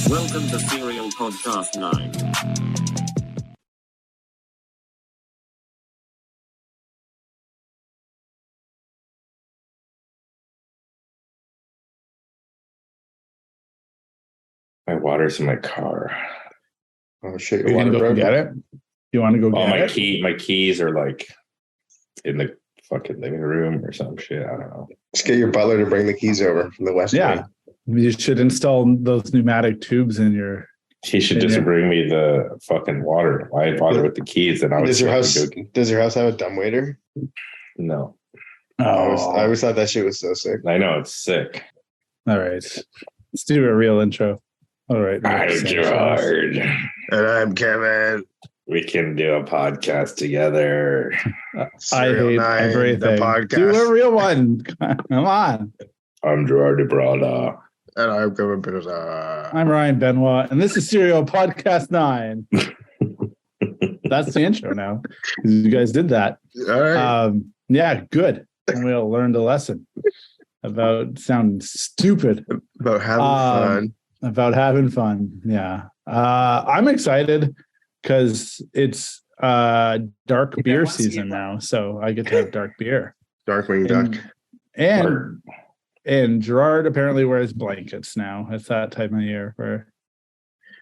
Welcome to Serial Podcast 9. My water's in my car. Oh shit! You gonna go get it? You want to go Well, get it? my keys are like in the fucking living room or some shit. I don't know. Just get your butler to bring the keys over from the West Yeah, Wing. you should install those pneumatic tubes in your. She should just bring me the fucking water. Why bother with the keys? And I would Does your house have a dumbwaiter? No. Oh, I always thought that shit was so sick. I know it's sick. all right. Let's do a real intro. All right. I'm Gerard. And I'm Kevin. We can do a podcast together. I Serial hate Nine, everything. the podcast. Do a real one. Come on. I'm Gerard Brada. And I'm Kevin. I'm Ryan Benoit, and this is Serial Podcast 9. That's the intro now. You guys did that. All right. Yeah, good. And we all learned a lesson about sounding stupid. About having fun. About having fun. Yeah. I'm excited because it's dark beer season now. So I get to have dark beer. Darkwing Duck. And Gerard apparently wears blankets now. It's that time of year where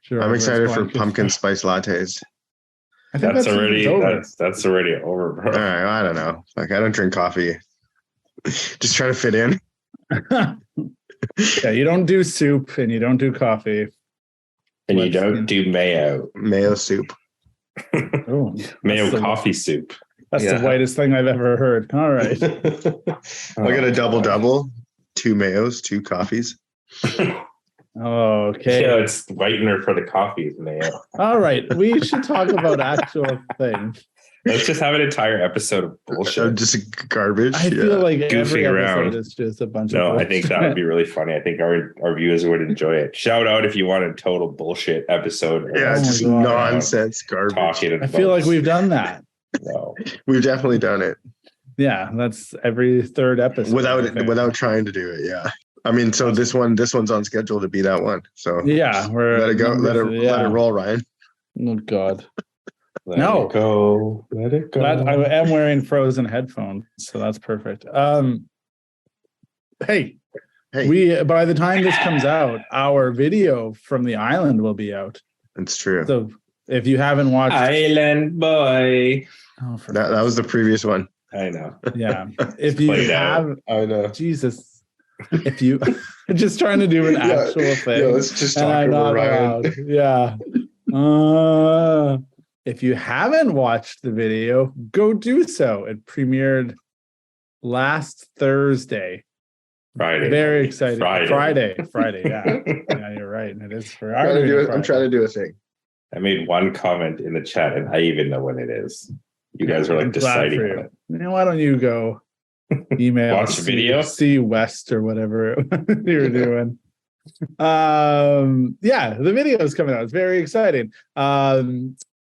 Gerard I'm excited wears for blankets. pumpkin spice lattes. I think That's already over. that's already over, bro. All right. I don't know. Like, I don't drink coffee. Just trying to fit in. Yeah, you don't do soup and you don't do coffee. And you don't do mayo. Mayo soup. Oh, Mayo that's coffee soup. That's Yeah. the whitest thing I've ever heard. All right. I got a double. 2 mayos, 2 coffees. Okay. Yeah, it's whitener for the coffees, mayo. All right. We should talk about actual things. Let's just have an entire episode of bullshit. Just garbage. I feel like every Goofing episode around. is just a bunch No, of I think that would be really funny. I think our viewers would enjoy it. Shout out if you want a total bullshit episode. Yeah, it's just God. nonsense garbage. Talking. I feel like we've done that. No. We've definitely done it Yeah, that's every third episode. I think. without trying to do it. Yeah, I mean, so this one's on schedule to be that one. So Yeah, we're let it go. Let it roll, Ryan. Oh God. Let No. it go. Let it go. I am wearing Frozen headphones, so that's perfect. Hey, Hey, by the time this comes out, our video from the island will be out. it's true. So if you haven't watched, Island boy. That was the previous one. I know. yeah, if you Played out. have, I know. Jesus, if you just trying to do an actual thing, Yeah, let's just and talk I'm over not Ryan. allowed. Yeah. If you haven't watched the video, go do so. It premiered last Thursday. Friday. Very exciting. Friday. Friday. Yeah. Yeah, you're right. It is Friday. I'm trying to do a thing. I made one comment in the chat, and I even know when it is. You guys are like I'm glad deciding for on you. it. Why don't you go email Watch the video? C West or whatever you were doing? Yeah, the video is coming out. It's very exciting.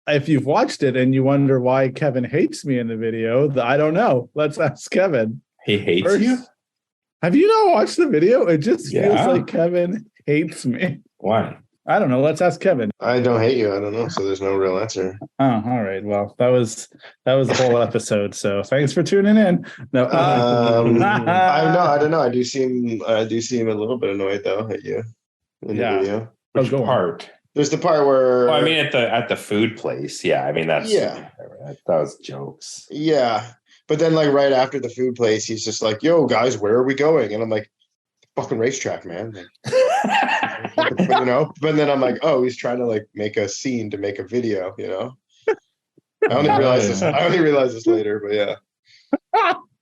If you've watched it and you wonder why Kevin hates me in the video, I don't know. Let's ask Kevin. He hates First, you? Have you not watched the video? It just feels Yeah. like Kevin hates me. Why? I don't know. Let's ask Kevin. I don't hate you. I don't know. So there's no real answer. Oh, all right. Well, that was the whole episode. So thanks for tuning in. No, I don't know. I do seem a little bit annoyed though at you in the video. Which go on. part? There's the part where Well, I mean, at the food place. Yeah, I mean that's Yeah. That was jokes. yeah. But then like right after the food place, he's just like, "Yo, guys, where are we going?" And I'm like, "Fucking racetrack, man." Like, you know. But then I'm like, "Oh, he's trying to like make a scene to make a video." You know. I only realized this later, but yeah.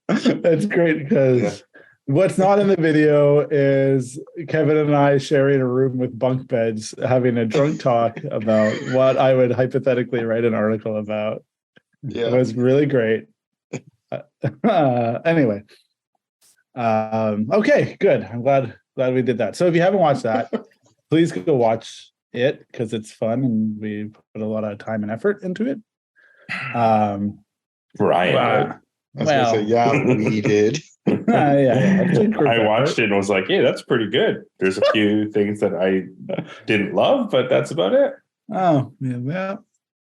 That's great because what's not in the video is Kevin and I sharing a room with bunk beds, having a drunk talk about what I would hypothetically write an article about. Yeah. It was really great. Anyway. Okay, good. I'm glad we did that. So if you haven't watched that, please go watch it because it's fun and we put a lot of time and effort into it. Ryan. I was gonna say, yeah, we did. It's a group I watched effort. it and was like, yeah, that's pretty good. There's a few things that I didn't love, but that's about it. Oh, yeah.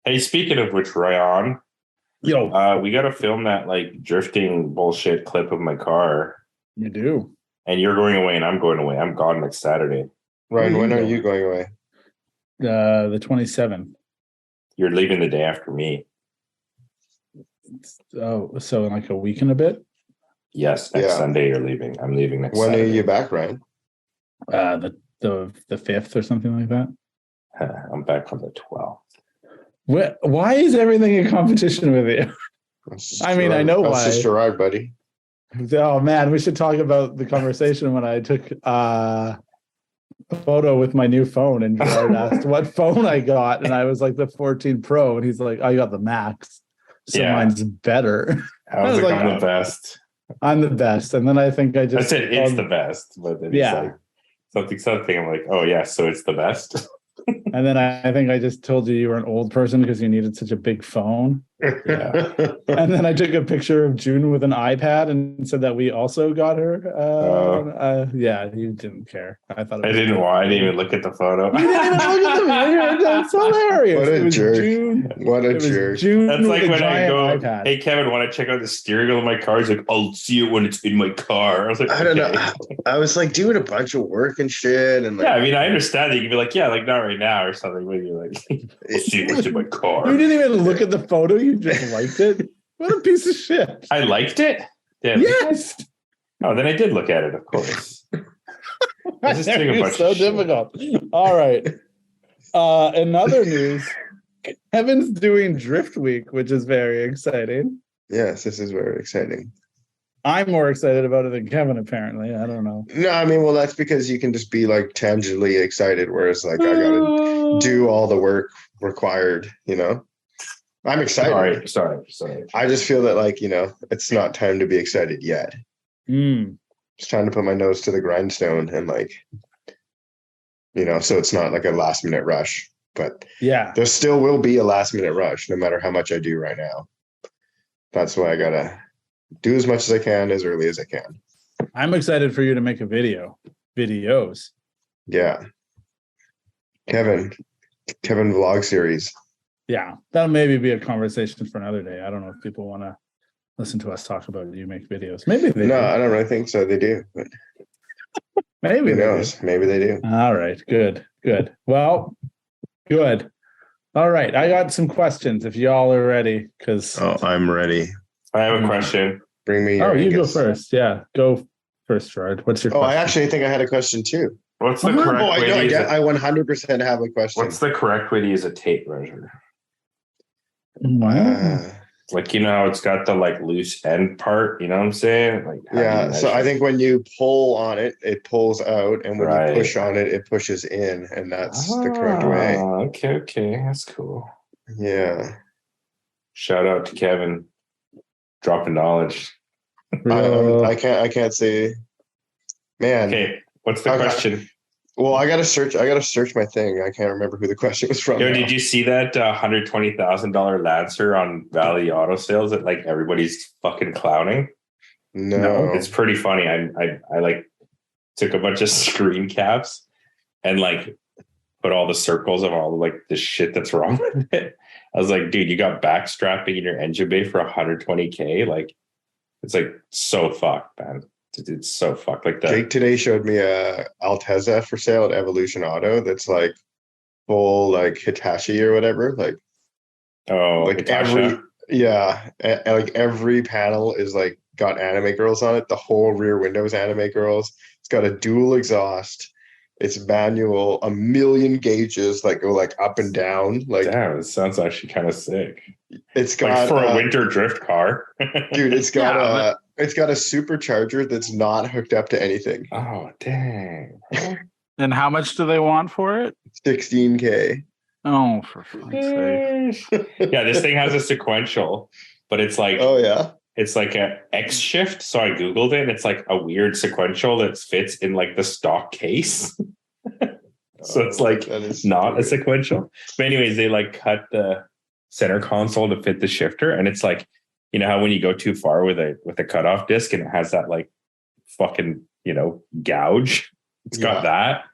Hey, speaking of which, Ryan, we got to film that like drifting bullshit clip of my car. You do. And you're going away and I'm going away. I'm gone next Saturday. Ryan, when are you going away? The 27th. You're leaving the day after me. Oh, so in like a week and a bit? Yes, next Sunday you're leaving. I'm leaving next When Saturday. are you back, Ryan? The 5th or something like that. I'm back on the 12th. Why is everything in competition with you? I mean, I know why. That's just Gerard, buddy. Oh man, we should talk about the conversation when I took a photo with my new phone and Gerard asked what phone I got, and I was like the 14 Pro, and he's like, I got the Max, so mine's better. I was like, I'm the best. I'm the best, and then I think I said it's the best, but then he's like something. I'm like, oh yeah, so it's the best. And then I think I just told you were an old person because you needed such a big phone. Yeah. And then I took a picture of June with an iPad and said that we also got her. Yeah, you didn't care. I thought I didn't even look at the photo. You didn't even look at the video. That's hilarious. What a jerk. June. What a jerk. June. That's like when I go, iPad. hey Kevin, want to check out the steering wheel of my car? He's like, I'll see it when it's in my car. I was like, I don't know. I was like doing a bunch of work and shit. And like, yeah, I mean, I understand that you can be like, yeah, like not right now or something. When you're like, I'll see what's in my car. You didn't even look at the photo. You just liked it. What a piece of shit. I liked it? Yes. Oh, then I did look at it, of course. This is It's so difficult. All right. In other news, Kevin's doing Drift Week, which is very exciting. Yes, this is very exciting. I'm more excited about it than Kevin, apparently. I don't know. No, I mean, well, that's because you can just be like tangibly excited, whereas like I gotta do all the work required, you know? I'm excited. Sorry. I just feel that like, you know, it's not time to be excited yet. Just trying to put my nose to the grindstone and like, you know, so it's not like a last minute rush. But yeah, there still will be a last minute rush no matter how much I do right now. That's why I gotta do as much as I can as early as I can. I'm excited for you to make a videos. Yeah. Kevin vlog series. Yeah, that'll maybe be a conversation for another day. I don't know if people want to listen to us talk about you make videos. Maybe they do. I don't really think so. They do, but maybe who knows? Maybe they do. All right, good. Well, good. All right, I got some questions if y'all are ready. I'm ready. I have a question. Bring me your you go first. Yeah, go first, Gerard. What's your question? I actually think I had a question too. What's the correct way to use I 100% have a question. What's the correct way to use a tape measure? Like, you know how it's got the like loose end part, you know what I'm saying? Like, yeah, so I think when you pull on it, it pulls out, and when you push on it, it pushes in, and that's the correct way. Okay, that's cool. Yeah. Shout out to Kevin, dropping knowledge. I can't say, man. Okay, what's the question? Well, I gotta search my thing. I can't remember who the question was from. Yo, did you see that $120,000 Lancer on Valley Auto Sales that like everybody's fucking clowning? No, it's pretty funny. I like took a bunch of screen caps and like put all the circles of all like the shit that's wrong with it. I was like, dude, you got backstrapping in your engine bay for $120K. Like, it's like so fucked, man. It's so fucked. Like that. Jake today showed me a Altezza for sale at Evolution Auto that's like full like Hitachi or whatever. Like, like Hitachi. like every panel is like got anime girls on it. The whole rear window is anime girls. It's got a dual exhaust. It's manual, 1 million gauges that go like up and down. Like, damn, it sounds actually kind of sick. It's got like for a winter drift car, dude. It's got it's got a supercharger that's not hooked up to anything. Oh dang! And how much do they want for it? $16K. Oh, for fuck's sake! Yeah, this thing has a sequential, but it's like it's like a X shift. So I googled it, and it's like a weird sequential that fits in like the stock case. So it's like not a sequential. But anyways, they like cut the center console to fit the shifter, and it's like You know how when you go too far with a cutoff disc and it has that like fucking, gouge. It's got that.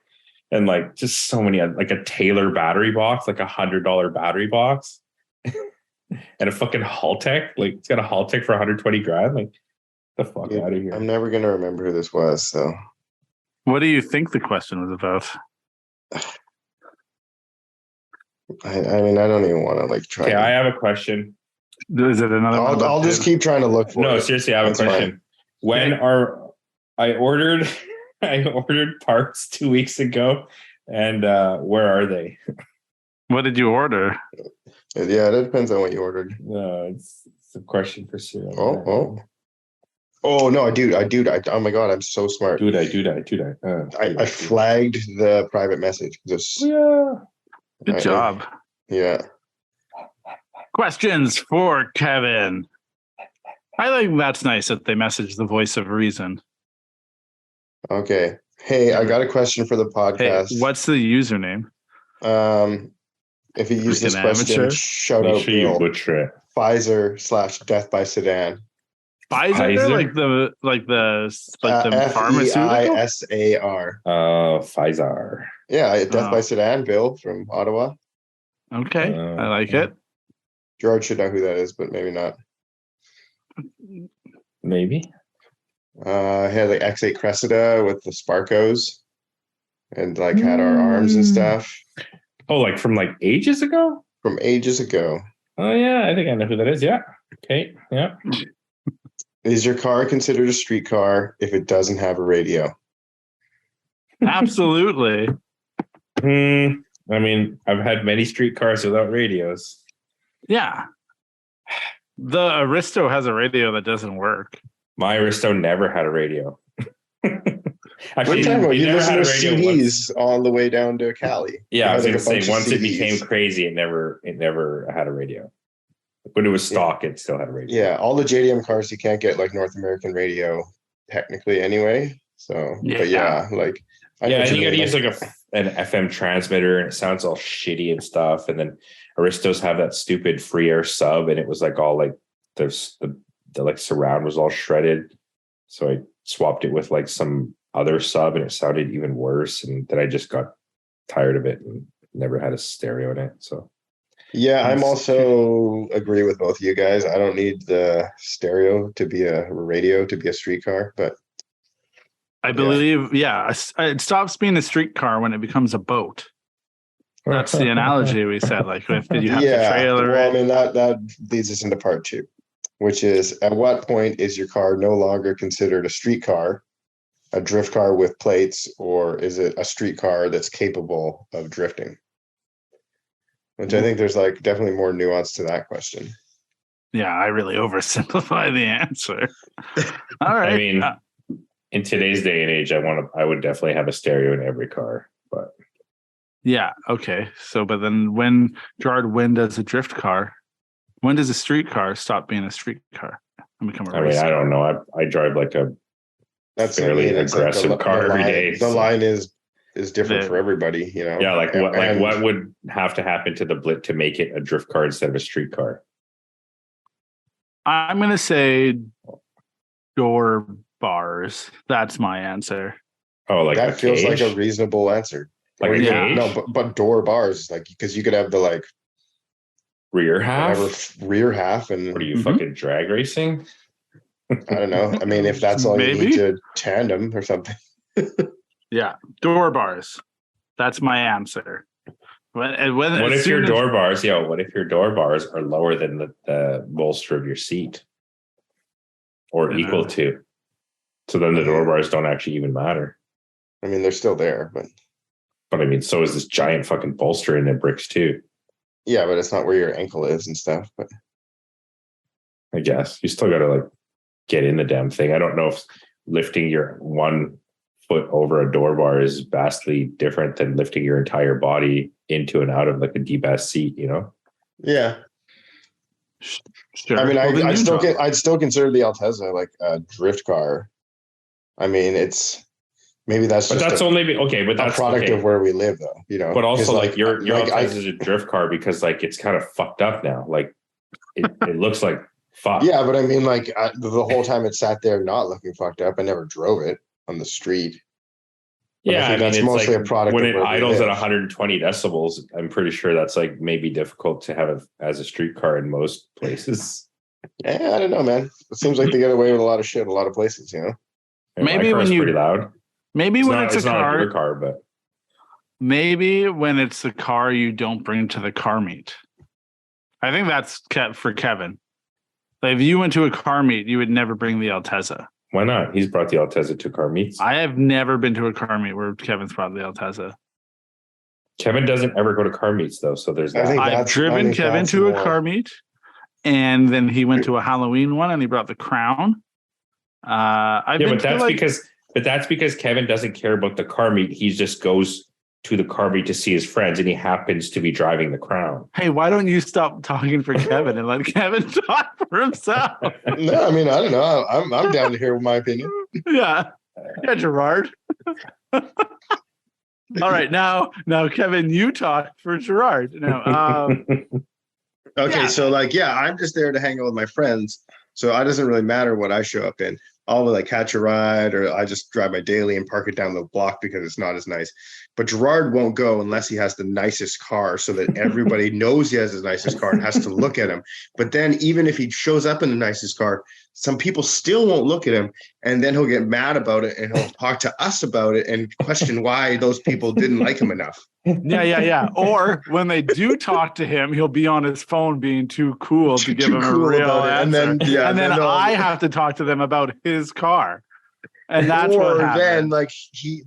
And like just so many, like a Taylor battery box, like $100 battery box. And a fucking Haltech. Like it's got a Haltech for 120 grand. Like the fuck out of here. I'm never gonna remember who this was, so. What do you think the question was about? I mean, I don't even want to like try. Okay, I have a question. Is it another one? I'll just keep trying to look for it. No, seriously, I have a question. I ordered parts 2 weeks ago, and where are they? What did you order? Yeah, that depends on what you ordered. No, it's a question for Serial. Oh no, dude! Oh my god, I'm so smart. Dude, I flagged the private message. Good job. Yeah. Questions for Kevin. I think that's nice that they message the voice of reason. Okay. Hey, I got a question for the podcast. Hey, what's the username? If you use this question, amateur? shout Make out sure you Bill. butcher it. Pfizer/Death by Sedan. Pfizer? Like the pharmaceutical? FEISAR. Pfizer. Yeah, Death by Sedan, Bill from Ottawa. Okay, I like it. Gerard should know who that is, but maybe not. Maybe. Had the X8 Cressida with the Sparkos and like had our arms and stuff. Oh, like from like ages ago? From ages ago. Oh yeah, I think I know who that is. Yeah. Okay. Yeah. Is your car considered a street car if it doesn't have a radio? Absolutely. I mean, I've had many street cars without radios. Yeah. The Aristo has a radio that doesn't work. My Aristo never had a radio. Actually, you never listen had to a radio CDs on the way down to Cali. Yeah, I was going to say, once it CDs. became crazy, it never had a radio. When it was stock, it still had a radio. Yeah, all the JDM cars, you can't get like North American radio technically anyway. So, but yeah, like. And you got to use like an FM transmitter, and it sounds all shitty and stuff. And then Aristos have that stupid free air sub, and it was like all like the like surround was all shredded. So I swapped it with like some other sub, and it sounded even worse. And then I just got tired of it and never had a stereo in it. So yeah, I'm also agree with both of you guys. I don't need the stereo to be a radio to be a streetcar, but I believe, it stops being a streetcar when it becomes a boat. That's the analogy we said. Like, if you have the trailer. Well, I mean, that leads us into part 2, which is at what point is your car no longer considered a street car, a drift car with plates, or is it a street car that's capable of drifting? Which I think there's like definitely more nuance to that question. Yeah, I really oversimplify the answer. All right. I mean, in today's day and age, I would definitely have a stereo in every car, but yeah, okay. So, but then when does a drift car? When does a street car stop being a street car and become a race car? I don't know. I drive like a fairly aggressive like car every day. The line is different for everybody, you know. Yeah, what would have to happen to the Blit to make it a drift car instead of a street car? I'm gonna say door bars. That's my answer. Oh, like that feels like a reasonable answer. Like a cage? No, but door bars, like because you could have the like rear half, and what are you fucking drag racing? I don't know. I mean, if that's all you need to tandem or something. Yeah, door bars. That's my answer. What if your door bars? What if your door bars are lower than the bolster of your seat, or equal to? So then the door bars don't actually even matter. I mean, they're still there, but I mean, so is this giant fucking bolster in the bricks too. Yeah, but it's not where your ankle is and stuff. But I guess you still got to like get in the damn thing. I don't know if lifting your 1 foot over a door bar is vastly different than lifting your entire body into and out of like a deep ass seat, you know? Yeah. Sure. I mean, I'd still consider the Altezza like a drift car. I mean, maybe that's but just that's but that's a product of where we live, though, you know. But also, like your Altezza is a drift car because like it's kind of fucked up now. Like it looks like fucked. Yeah, but I mean, like the whole time it sat there not looking fucked up. I never drove it on the street. But Yeah, I mean, that's it's mostly like a product when of it where we idles at live. 120 decibels, I'm pretty sure that's like maybe difficult to have as a street car in most places. Yeah, I don't know, man. It seems like they get away with a lot of shit in a lot of places, you know? And Maybe my car's when you- pretty loud. Maybe when it's a not car, like your car, but maybe when it's the car you don't bring to the car meet. I think that's for Kevin. Like if you went to a car meet, you would never bring the Altezza. why not? He's brought the Altezza to car meets. I have never been to a car meet where Kevin's brought the Altezza. Kevin doesn't ever go to car meets though, so there's I that. think I've that's- I driven think Kevin that's to a more- car meet, and then he went to a Halloween one, and he brought the crown. I've Yeah, been but to, that's because Kevin doesn't care about the car meet. He just goes to the car meet to see his friends, and he happens to be driving the Crown. Hey, why don't you stop talking for Kevin and let Kevin talk for himself? No, I mean, I don't know. I'm down to hear my opinion. Yeah, Gerard. All right, now, Kevin, you talk for Gerard. Now, Okay, Yeah. so like, yeah, I'm just there to hang out with my friends. So it doesn't really matter what I show up in. I'll like catch a ride, or I just drive my daily and park it down the block because it's not as nice. But Gerard won't go unless he has the nicest car, so that everybody knows he has the nicest car and has to look at him. But then even if he shows up in the nicest car, some people still won't look at him, and then he'll get mad about it and he'll talk to us about it and question why those people didn't like him enough. yeah. Or when they do talk to him, he'll be on his phone being too cool to give Too him a cool real about it. answer. And then they'll- I have to talk to them about his car. And that's or what happens. then like he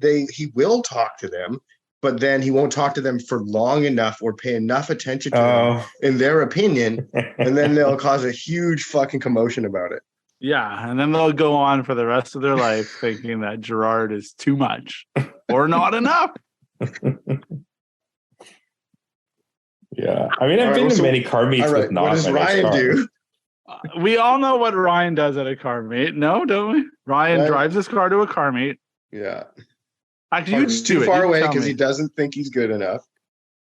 will talk to them, but then he won't talk to them for long enough or pay enough attention to them in their opinion, and then they'll cause a huge fucking commotion about it. Yeah, and then they'll go on for the rest of their life thinking that Gerard is too much or not enough. Yeah, I mean, I've All right, been well, to so- many car meets All with right, not what does my nice Ryan car. do? We all know what Ryan does at a car meet. No, don't we? Ryan Right. drives his car to a car meet. Yeah, Actually, parks you do too it. far You away tell because me. he doesn't think he's good enough.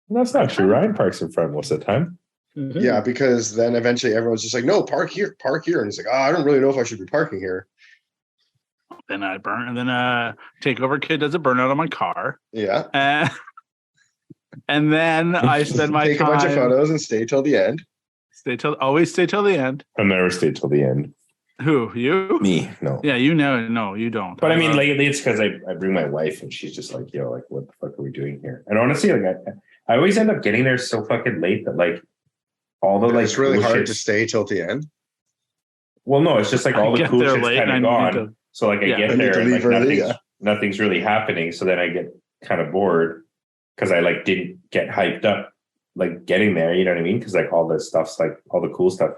That's not true. Ryan parks in front most of the time. Mhm. Yeah, because then eventually everyone's just like, "No, park here," and he's like, "Oh, I don't really know if I should be parking here." Then I burn, and then Takeover Kid does a burnout on my car. Yeah, And then I spend my take time. a bunch of photos and stay till the end. Always stay till the end. I'll never stay till the end. Who, you? Me, no. Yeah, you know, no, you don't. But I mean, lately it's because I bring my wife and she's just like, yo, like, what the fuck are we doing here? And honestly, like, I always end up getting there so fucking late that like all the like It's really cool hard shit's- to stay till the end. Well, no, it's just like all I the get cool there shit's late kind and of I need gone. to- So like I Yeah. get I need there to and like leave early, nothing's really happening. So then I get kind of bored because I like didn't get hyped up like getting there. You know what I mean? Because like all this stuff's like all the cool stuff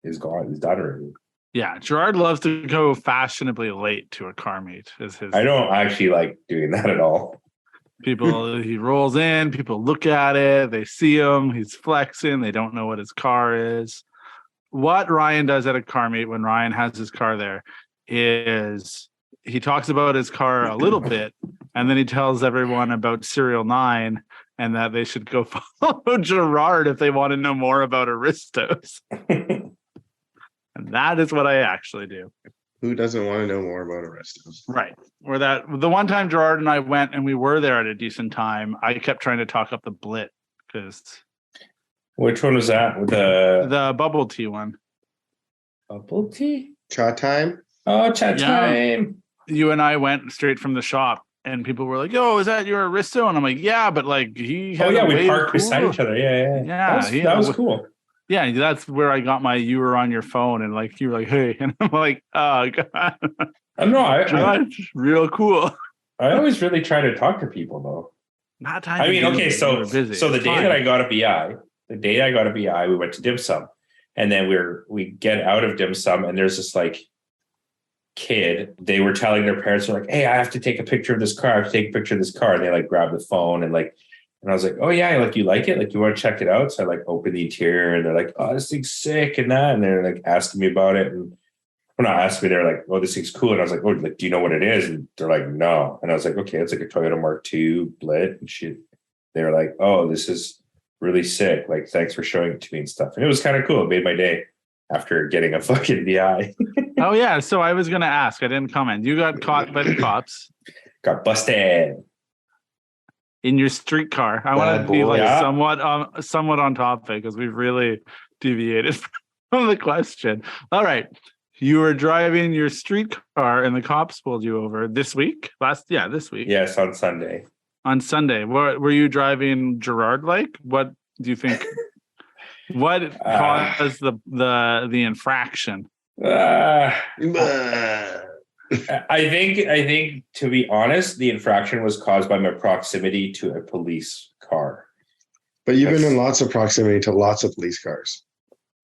is gone, is done already. Yeah, Gerard loves to go fashionably late to a car meet. Is his? I don't actually like doing that at all. People, he rolls in, people look at it, they see him, he's flexing, they don't know what his car is. What Ryan does at a car meet when Ryan has his car there is he talks about his car a little bit, and then he tells everyone about SerialNine and that they should go follow Gerard if they want to know more about Aristos. And that is what I actually do. Who doesn't want to know more about Aristos? Right. Or that the one time Gerard and I went and we were there at a decent time, I kept trying to talk up the Blit because Which one was that? With the bubble tea one. bubble tea? Chat time? Oh, chat Yeah. time. You and I went straight from the shop and people were like, "Yo, is that your Aristo?" And I'm like, "Yeah, but like he Oh had yeah, a we way parked beside cooler-" each other. Yeah. Yeah, That was cool. Yeah, that's where I got my you were on your phone and like you were like, "Hey," and I'm like, "Oh god, No, Gerard, real cool." I always really try to talk to people though. Not time. I to mean, do okay, it. so You were busy. the It's day fine. that I got a BI, we went to dim sum, and then we get out of dim sum, and there's this like kid. They were telling their parents, they're like, "Hey, I have to take a picture of this car. I have to take a picture of this car." And they like grab the phone and I was like, "Oh yeah, like you like it? Like you want to check it out?" So I like open the interior, and they're like, "Oh, this thing's sick," and that, and they're like asking me about it, and well, not asking me, they're like, "Oh, this thing's cool," and I was like, "Oh, like, do you know what it is?" And they're like, "No," and I was like, "Okay, it's like a Toyota Mark II Blit," and shit. They were like, "Oh, this is really sick. Like, thanks for showing it to me and stuff." And it was kind of cool. It made my day. after getting a fucking VI. Oh yeah, so I was gonna ask. I didn't comment. You got caught by the cops Got busted. in your street car. I wanted to be boy. like Yeah. somewhat on topic because we've really deviated from the question. All right. You were driving your street car and the cops pulled you over this week? This week. Yes, on Sunday. On Sunday. What were you driving Gerard like? What do you think? What caused the infraction? I think to be honest, the infraction was caused by my proximity to a police car. But you've been in lots of proximity to lots of police cars.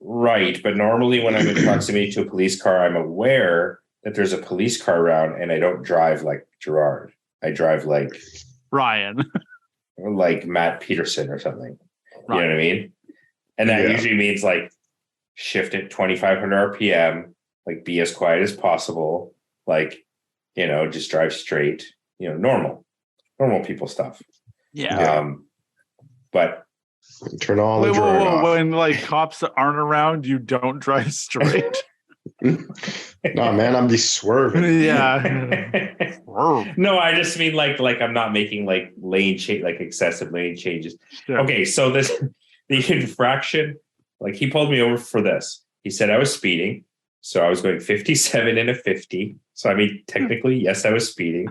Right. But normally when I'm in proximity to a police car, I'm aware that there's a police car around and I don't drive like Gerard. I drive like Ryan. like Matt Peterson or something. Right. You know what I mean? And that Yeah. usually means like shift at 2,500 RPM, like be as quiet as possible, like, you know, just drive straight, you know, normal people stuff. Yeah. But Turn all the Gerard off. When like cops aren't around, you don't drive straight. No, man, I'm just swerving. Yeah. No, I just mean like I'm not making like excessive lane changes. Sure. Okay, so the infraction, like he pulled me over for this. He said I was speeding, so I was going 57 in a 50. So I mean, technically, yes, I was speeding,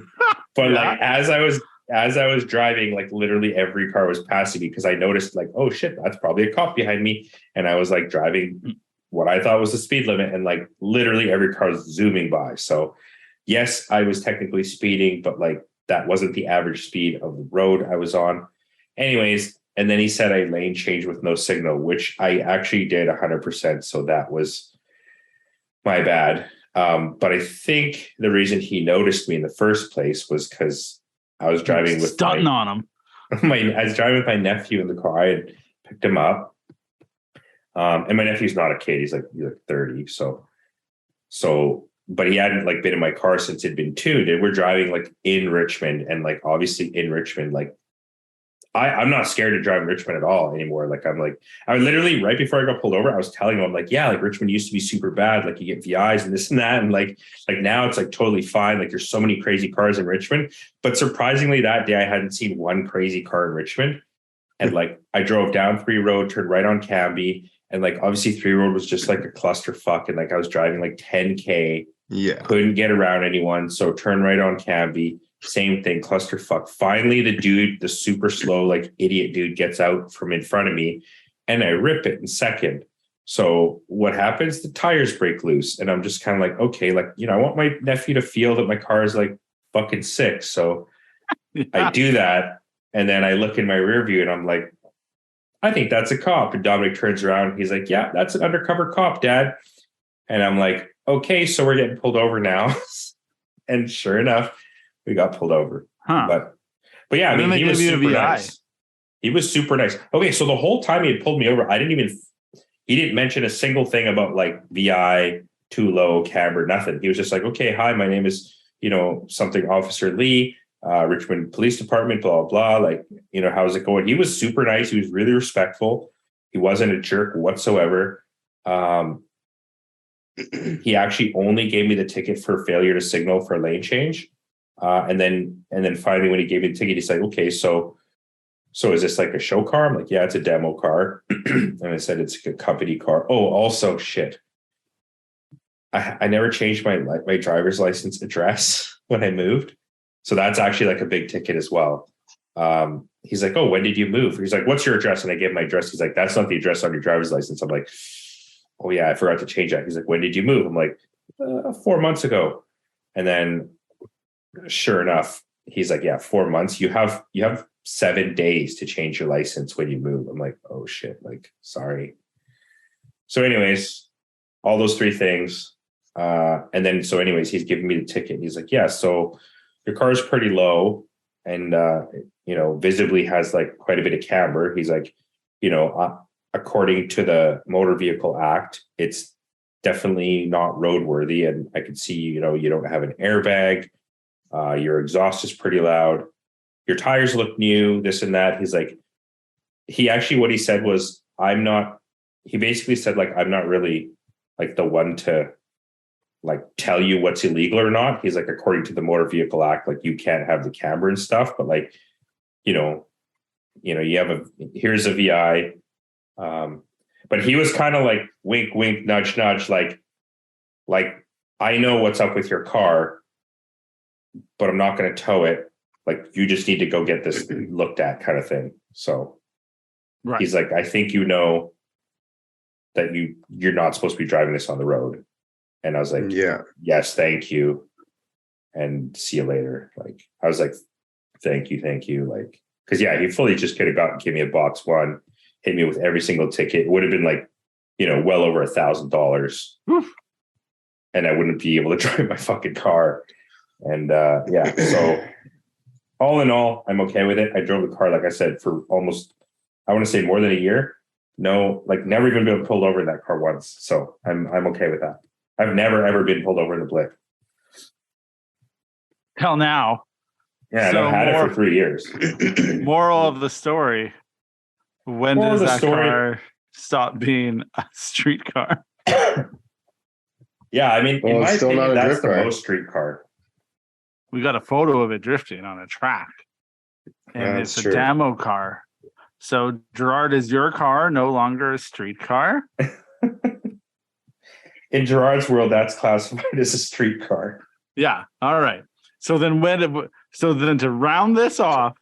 but Yeah. like as I was driving, like literally every car was passing me because I noticed like, oh shit, that's probably a cop behind me, and I was like driving what I thought was the speed limit, and like literally every car was zooming by. So yes, I was technically speeding, but like that wasn't the average speed of the road I was on. Anyways, and then he said I lane changed with no signal, which I actually did 100%. So that was my bad. But I think the reason he noticed me in the first place was because I was driving with stunting on him. I was driving with my nephew in the car. I had picked him up. And my nephew's not a kid. He's like 30. So, but he hadn't like been in my car since it'd been tuned. And we're driving like in Richmond, and like obviously in Richmond, like I'm not scared to drive in Richmond at all anymore. Like I literally right before I got pulled over, I was telling him, I'm like, yeah, like Richmond used to be super bad. Like you get VIs and this and that. And like now it's like totally fine. Like there's so many crazy cars in Richmond, but surprisingly that day I hadn't seen one crazy car in Richmond. And like I drove down 3 Road, turned right on Cambie. And like obviously 3 Road was just like a clusterfuck. And like I was driving like 10K. Yeah. Couldn't get around anyone. So turn right on Cambie. Same thing, clusterfuck. Finally, the super slow, like idiot dude gets out from in front of me and I rip it in second. So what happens? The tires break loose. And I'm just kind of like, okay, like, you know, I want my nephew to feel that my car is like fucking sick. So Yeah. I do that. And then I look in my rear view and I'm like, I think that's a cop. And Dominic turns around. He's like, yeah, that's an undercover cop, Dad. And I'm like, okay, so we're getting pulled over now. And sure enough, we got pulled over. Huh. But yeah, I mean, he was give you a super VI. nice. He was super nice. Okay, so the whole time he had pulled me over, he didn't mention a single thing about like VI, too low, camber, nothing. He was just like, okay, hi, my name is, you know, something Officer Lee, Richmond Police Department, blah, blah, blah. Like, you know, how's it going? He was super nice. He was really respectful. He wasn't a jerk whatsoever. He actually only gave me the ticket for failure to signal for lane change. And then finally, when he gave me the ticket, he's like, okay, so is this like a show car? I'm like, yeah, it's a demo car. And I said, it's a company car. Oh, also shit. I never changed my driver's license address when I moved. So that's actually like a big ticket as well. He's like, oh, when did you move? He's like, what's your address? And I gave him my address. He's like, that's not the address on your driver's license. I'm like, oh yeah, I forgot to change that. He's like, when did you move? I'm like, 4 months ago. And then sure enough, he's like, yeah, 4 months. You have 7 days to change your license when you move. I'm like, oh shit, like, sorry. So anyways, all those 3 things. And then, so anyways, he's giving me the ticket. He's like, yeah, so your car is pretty low and, you know, visibly has like quite a bit of camber. He's like, you know, according to the Motor Vehicle Act, it's definitely not roadworthy. And I could see, you know, you don't have an airbag. Your exhaust is pretty loud. Your tires look new, this and that. He's like, what he said was, he basically said, like, I'm not really like the one to like tell you what's illegal or not. He's like, according to the Motor Vehicle Act, like you can't have the camera and stuff, but like, you have here's a VI. But he was kind of like wink, wink, nudge, nudge, like I know what's up with your car, but I'm not going to tow it. Like you just need to go get this looked at, kind of thing. So Right. he's like, I think you know that you're not supposed to be driving this on the road. And I was like, Yeah. yes, thank you. And see you later. Like, I was like, thank you. Like, cause yeah, he fully just could have give me a box one, hit me with every single ticket. It would have been like, well over $1,000. And I wouldn't be able to drive my fucking car. And yeah, so all in all, I'm okay with it. I drove the car, like I said, for almost, I want to say more than a year. No, like never even been pulled over in that car once. So I'm okay with that. I've never ever been pulled over in the blip. Hell now. Yeah, and I've had it for 3 years. Moral of the story. When Moral does of the that story- car stop being a street car? Yeah, I mean, Well, in my it's still not opinion, a that's drift the car. most street car. We got a photo of it drifting on a track. And That's it's true. a demo car. So Gerard, is your car no longer a street car? In Gerard's world, that's classified as a street car. Yeah. All right. So then to round this off,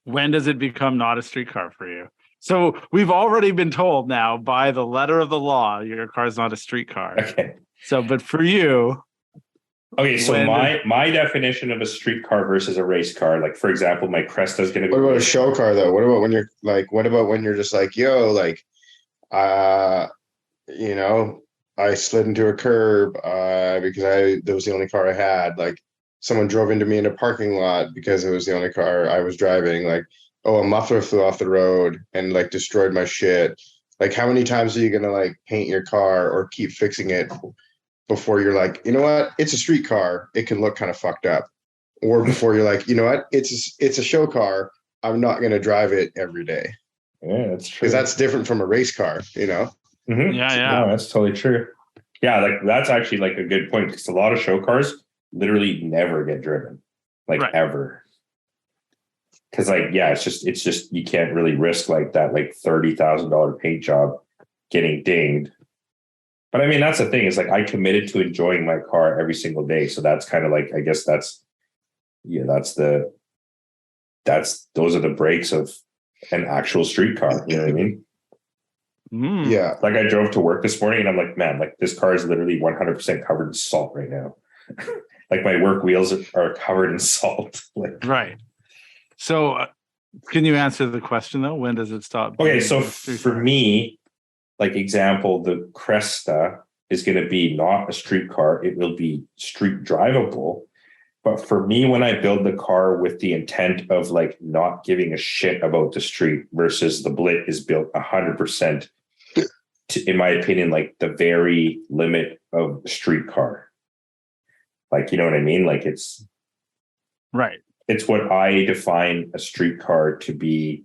when does it become not a street car for you? So we've already been told now by the letter of the law, your car's not a street car. Okay. So, but for you, Okay, so When my definition of a street car versus a race car, like for example, my Cresta is going to be. What about a show car though? What about when you're just like, yo, like, I slid into a curb because that was the only car I had. Like, someone drove into me in a parking lot because it was the only car I was driving. Like, oh, a muffler flew off the road and like destroyed my shit. Like, how many times are you gonna like paint your car or keep fixing it before you're like, you know what, it's a street car, it can look kind of fucked up, or before you're like, you know what, it's a show car, I'm not going to drive it every day. Yeah, that's true. Because that's different from a race car, Mm-hmm. Yeah. No, that's totally true. Yeah, like that's actually like a good point because a lot of show cars literally never get driven, like Right. ever. Because like, yeah, it's just you can't really risk like that like $30,000 paint job getting dinged. But I mean, that's the thing. Is like I committed to enjoying my car every single day. So that's kind of like, I guess those are the breaks of an actual street car. You know what I mean? Mm. Yeah. Like I drove to work this morning and I'm like, man, like this car is literally 100% covered in salt right now. Like my work wheels are covered in salt. Like, Right. So can you answer the question though? When does it stop? okay. being So a street for car? me, like example, the Cresta is going to be not a street car. It will be street drivable. But for me, when I build the car with the intent of like not giving a shit about the street versus the Blit is built 100%, in my opinion, like the very limit of street car. Like, you know what I mean? Like it's what I define a street car to be,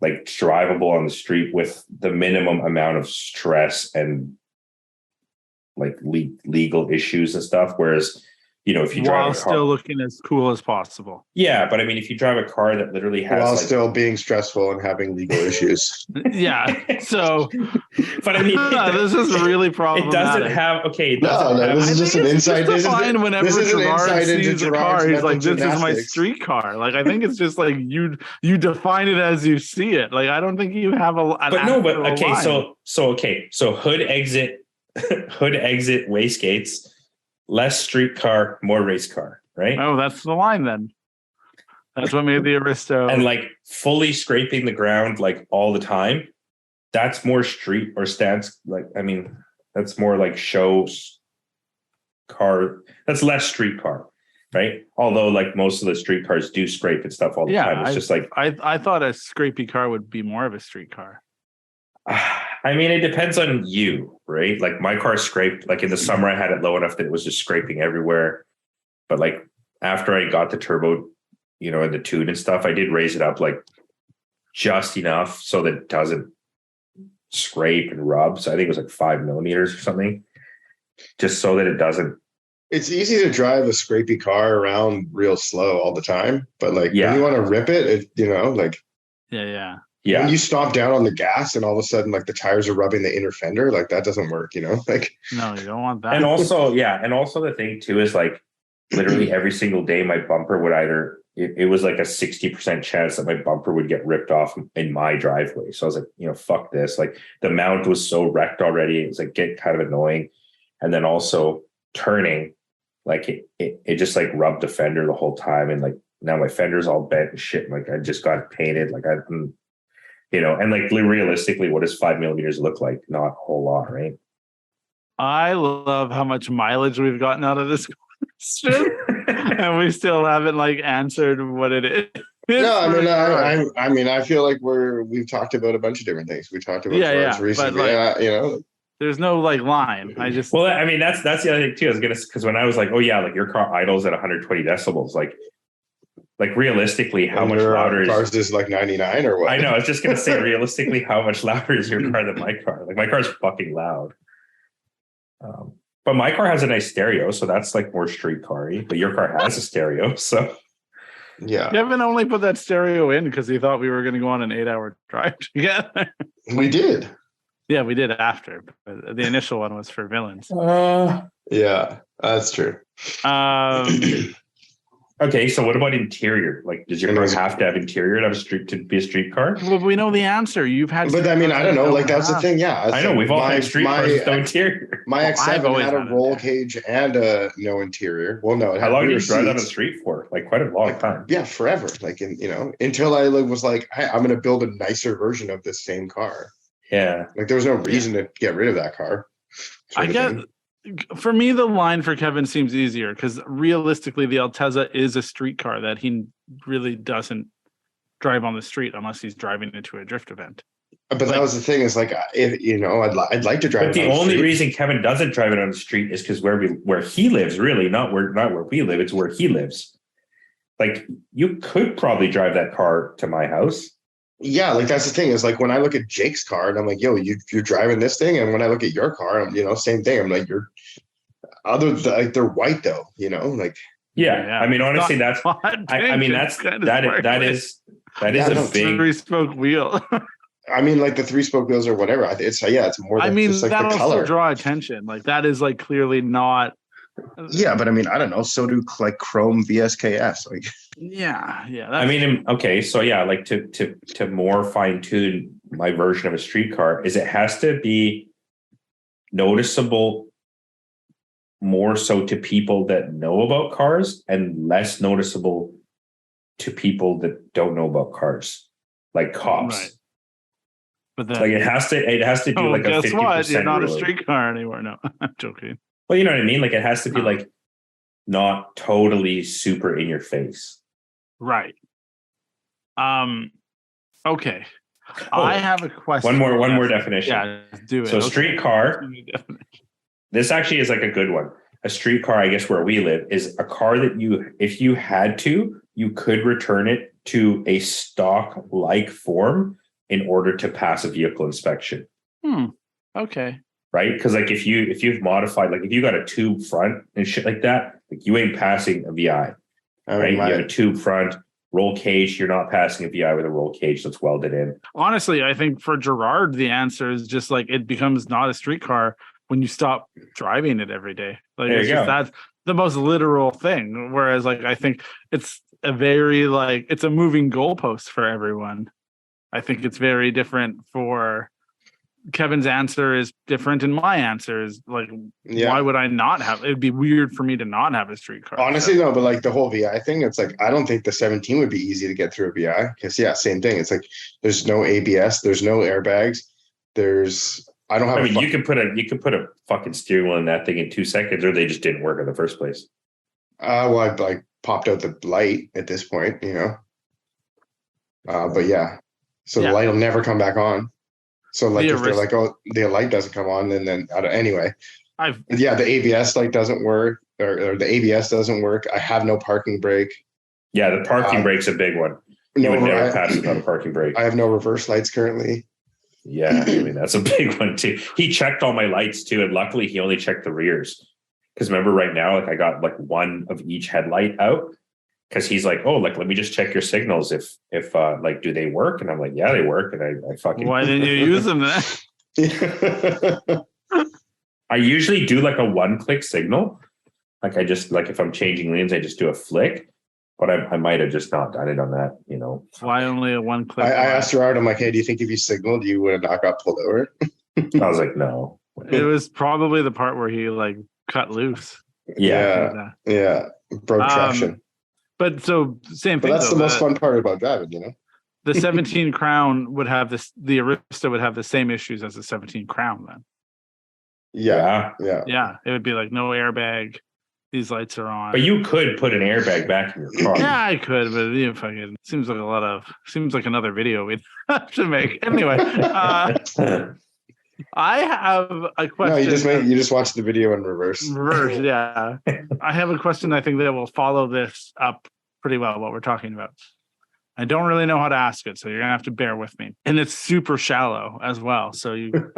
like drivable on the street with the minimum amount of stress and like legal issues and stuff. Whereas, if you drive while a car, still looking as cool as possible. yeah, but I mean, if you drive a car that literally has While like, still being stressful and having legal issues. Yeah. So but I mean, this is really it problematic. doesn't have okay. It No, doesn't have, this is just an insight. This is fine whenever this is an Gerard insight into sees the car, Gerard's he's like, mental "This is my gymnastics." street car." Like, I think it's just like you define it as you see it. Like, I don't think you have a. So hood exit, wastegates, less street car, more race car, right? Oh, that's the line then. That's what made the Aristo. And like fully scraping the ground like all the time, that's more street or stance. Like, I mean, that's more like shows car. That's less street car, right? Although like most of the street cars do scrape and stuff all the time. It's just like I thought a scrapey car would be more of a street car. I mean, it depends on you, right? Like my car scraped, like in the summer, I had it low enough that it was just scraping everywhere. But like after I got the turbo, and the tune and stuff, I did raise it up like just enough so that it doesn't scrape and rub. So I think it was like 5 millimeters or something, just so that it doesn't. It's easy to drive a scrapey car around real slow all the time, but like when you want to rip it, like Yeah. when you stomp down on the gas and all of a sudden like the tires are rubbing the inner fender, like that doesn't work, like. No, you don't want that. And also the thing too is like literally every single day my bumper would either it was like a 60% chance that my bumper would get ripped off in my driveway. So I was like, fuck this. Like the mount was so wrecked already. It was like get kind of annoying. And then also turning, like it just like rubbed the fender the whole time. And like now my fender's all bent and shit. Like I just got it painted. Like and like realistically, what does 5 millimeters look like? Not a whole lot, right? I love how much mileage we've gotten out of this question, and we still haven't like answered what it is. No, I mean, I feel like we've talked about a bunch of different things. We talked about cars recently, There's no like line. Well, I mean, that's the other thing too. I was gonna, because when I was like, oh yeah, like your car idles at 120 decibels, like realistically, how much louder is cars is like 99 or what? I know. I was just gonna say, realistically, how much louder is your car than my car? Like my car's fucking loud. But my car has a nice stereo, so that's like more street car-y. But your car has a stereo, so yeah. Kevin only put that stereo in because he thought we were going to go on an 8-hour drive together. We did. Yeah, we did after. But the initial one was for villains. Yeah, that's true. Okay, so what about interior? Like, does your car have to have interior to be a street car? Well, we know the answer. You've had, but I mean, I don't know. Like, that's the thing. Yeah, I know we've all had street cars with no interior. My X7 had a roll cage and no interior. Well, no, it had. How long did you drive on the street for? Like, quite a long time. Yeah, forever. Like, until I was like, hey, I'm going to build a nicer version of this same car. Yeah, like there was no reason to get rid of that car. I get. For me, the line for Kevin seems easier because realistically, the Altezza is a street car that he really doesn't drive on the street unless he's driving into a drift event. But that was the thing is like, if I'd like to drive. But the only reason Kevin doesn't drive it on the street is because where he lives, really, not where we live. It's where he lives. Like you could probably drive that car to my house. Yeah, like that's the thing is like when I look at Jake's car and I'm like, yo, you're driving this thing, and when I look at your car, same thing. I'm like, they're white though, like. Yeah. I mean, honestly, that's that is a big 3-spoke wheel. I mean, like the 3-spoke wheels or whatever. It's more. Than just like that'll the color. still draw attention. Like that is like clearly not. Yeah, but I mean, I don't know. So do like Chrome VSKS. Like, yeah. I mean, okay, so yeah, like to more fine tune my version of a street car is it has to be noticeable more so to people that know about cars and less noticeable to people that don't know about cars, like cops. Right. But then, like it has to do like a 50%. Guess what? You're not a street car anymore. No, I'm joking. Well, you know what I mean? Like it has to be like not totally super in your face. Right. Okay. I have a question. One more definition. Yeah, do it. So street car. This actually is like a good one. A street car, I guess where we live, is a car that if you had to, you could return it to a stock-like form in order to pass a vehicle inspection. Okay. Right? Because like if you've modified, like if you got a tube front and shit like that, like you ain't passing a VI. Right? You have a tube front, roll cage, you're not passing a VI with a roll cage that's welded in. Honestly, I think for Gerard, the answer is just like it becomes not a street car when you stop driving it every day. Like that's the most literal thing. Whereas like I think it's a very like it's a moving goalpost for everyone. I think it's very different for Kevin's answer is different and my answer is like, why would I not have? It'd be weird for me to not have a street car. Honestly, no, but like the whole VI thing, it's like I don't think the 17 would be easy to get through a VI because same thing. It's like there's no ABS, there's no airbags, you could put a fucking steering wheel in that thing in 2 seconds, or they just didn't work in the first place. Well, I like popped out the light at this point, but yeah, so the light will never come back on. So like if they're like, oh, the light doesn't come on, and then anyway, the ABS light doesn't work, or the ABS doesn't work. I have no parking brake. Yeah, the parking brake's a big one. You would never pass without a parking brake. I have no reverse lights currently. Yeah, I mean, that's a big one too. He checked all my lights too, and luckily he only checked the rears. Because remember, right now, like I got like one of each headlight out. Because he's like, oh, like let me just check your signals if like do they work? And I'm like, yeah, they work. And I fucking Why didn't you use them then? I usually do like a one-click signal. Like I just like if I'm changing lanes, I just do a flick. But I might have just not done it on that, you know. Why only a one click? I asked Gerard, I'm like, hey, do you think if you signaled, you would have not got pulled over? I was like, no. It was probably the part where he like cut loose. Yeah. Broke traction. But so same But thing. that's the most fun part about driving, you know. The 17 Crown would have this. The Arista would have the same issues as the 17 Crown. Then. Yeah. Yeah, it would be like no airbag. These lights are on. But you could put an airbag back in your car. Yeah, I could, but fucking seems like another video we'd have to make. Anyway, I have a question. No, you just watched the video in reverse. Reverse, yeah. I have a question I think that will follow this up pretty well, what we're talking about. I don't really know how to ask it, so you're gonna have to bear with me. And it's super shallow as well. So you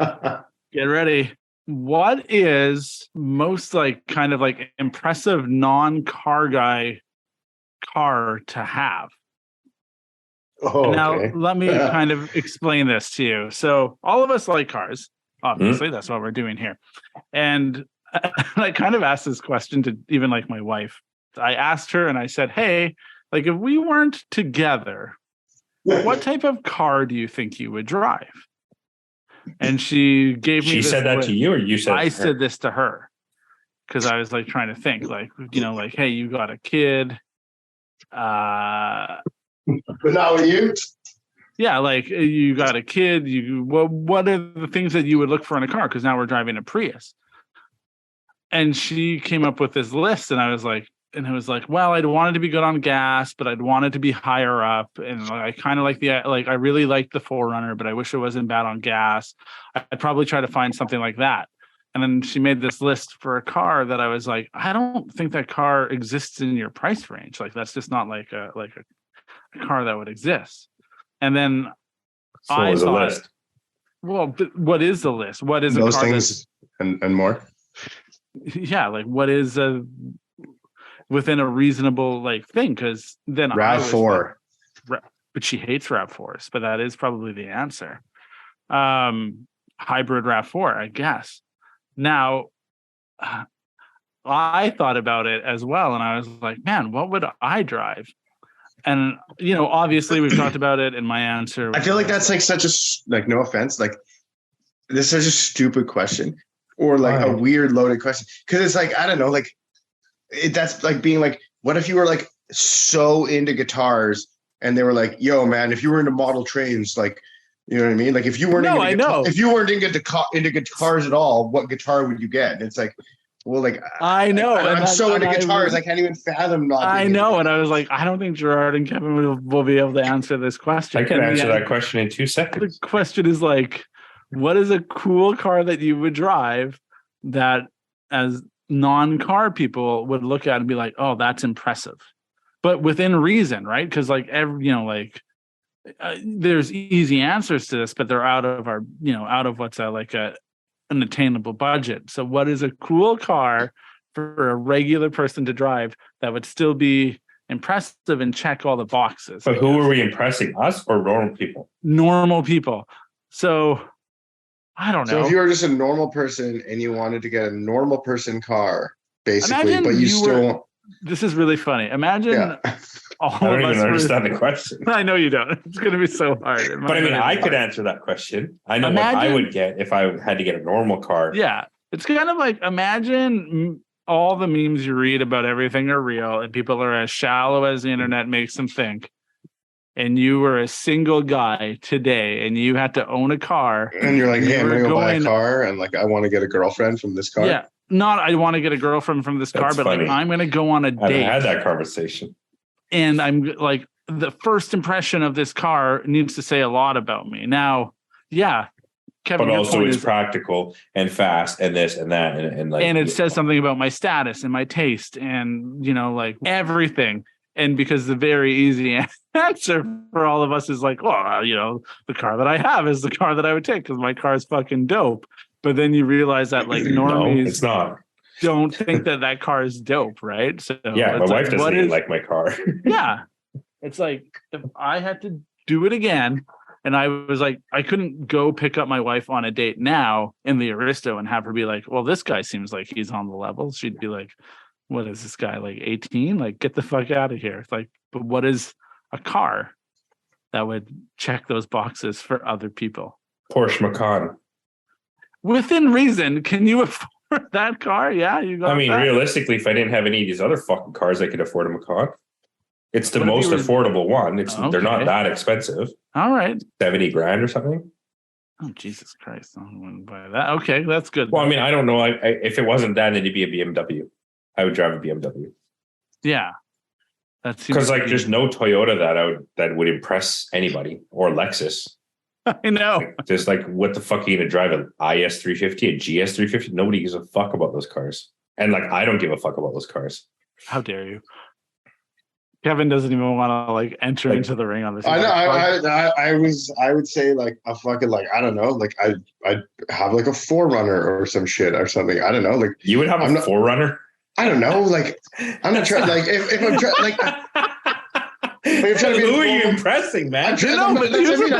get ready. What is most like kind of like impressive non-car guy car to have? Oh, now, okay. let me kind of explain this to you. So all of us like cars. Obviously, that's what we're doing here. And I kind of asked this question to even like my wife. I asked her and I said, hey, like if we weren't together, what type of car do you think you would drive? And she gave me. She said that to you, or you said? I said this to her because I was like trying to think, like like, hey, you got a kid. But not with you. Yeah, like you got a kid. What are the things that you would look for in a car? Because now we're driving a Prius. And she came up with this list, and I was like, well, I'd want it to be good on gas, but I'd want it to be higher up. And I kind of like I really liked the 4Runner, but I wish it wasn't bad on gas. I'd probably try to find something like that. And then she made this list for a car that I was like, I don't think that car exists in your price range. Like that's just not like a car that would exist. And then I thought, a list. Well, what is the list? What is those a car things and more? Yeah, like what is within a reasonable like thing? Because then RAV4, but she hates RAV4s. But that is probably the answer. Hybrid RAV4, I guess. Now, I thought about it as well, and I was like, man, what would I drive? And obviously we've talked about it, and my answer. I feel like that's like such a like, no offense, like this is such a stupid question, or like a weird loaded question, because it's like I don't know, like that's like being like, what if you were like so into guitars, and they were like, yo, man, if you were into model trains, like, you know what I mean? Like if you weren't if you weren't into guitars at all, what guitar would you get? And it's like, well, like I know, I'm so into guitars, I can't even fathom not. I know, and I was like, I don't think Gerard and Kevin will be able to answer this question. I can answer that question in 2 seconds. The question is like, what is a cool car that you would drive that, as non-car people, would look at and be like, oh, that's impressive, but within reason, right? Because like there's easy answers to this, but they're out of our, out of what's an attainable budget. So what is a cool car for a regular person to drive that would still be impressive and check all the boxes? But who are we impressing, us or normal people? Normal people. So I don't know. So if you were just a normal person and you wanted to get a normal person car, basically, but you still this is really funny. Imagine all I don't even understand the question. I know you don't. It's going to be so hard. But I mean, I could answer that question. I know what I would get if I had to get a normal car. Yeah. It's kind of like, imagine all the memes you read about everything are real and people are as shallow as the internet makes them think. And you were a single guy today and you had to own a car. And you're like, hey, I'm going to go buy a car. And like, I want to get a girlfriend from this car. Yeah. Not I want to get a girlfriend from this car, but funny. Like, I'm going to go on a date. I had that conversation. And I'm like, the first impression of this car needs to say a lot about me. Now, yeah, Kevin, but also it's practical and fast and this and that. And like, and it says something about my status and my taste and, like everything. And because the very easy answer for all of us is like, well, the car that I have is the car that I would take because my car is fucking dope. But then you realize that like normies No, it's not. don't think that car is dope, right? So Yeah, my wife doesn't even like my car. Yeah. It's like if I had to do it again and I was like, I couldn't go pick up my wife on a date now in the Aristo and have her be like, well, this guy seems like he's on the level. She'd be like, what is this guy, like 18? Like, get the fuck out of here. It's like, but what is a car that would check those boxes for other people? Porsche Macan. Within reason, can you afford that car? Yeah, you got that. Realistically, if I didn't have any of these other fucking cars, I could afford a Macan. It's the most affordable one. They're not that expensive. All right. 70 grand or something. Oh, Jesus Christ. I wouldn't buy that. Okay, that's good. Well, I don't know. If it wasn't that, then it'd be a BMW. I would drive a BMW. Yeah. That's because like there's no Toyota that would impress anybody, or Lexus. I know. Just like, what the fuck are you gonna drive, an IS 350, a GS 350? Nobody gives a fuck about those cars. And like, I don't give a fuck about those cars. How dare you? Kevin doesn't even want to like enter into the ring on this. I know. I would say like a fucking, like, I don't know, like I'd have like a 4Runner or some shit or something. I don't know. Like, you would have a 4Runner? I don't know. Like, I'm not trying. Like, if I'm trying, like, who are you impressing, man? I'm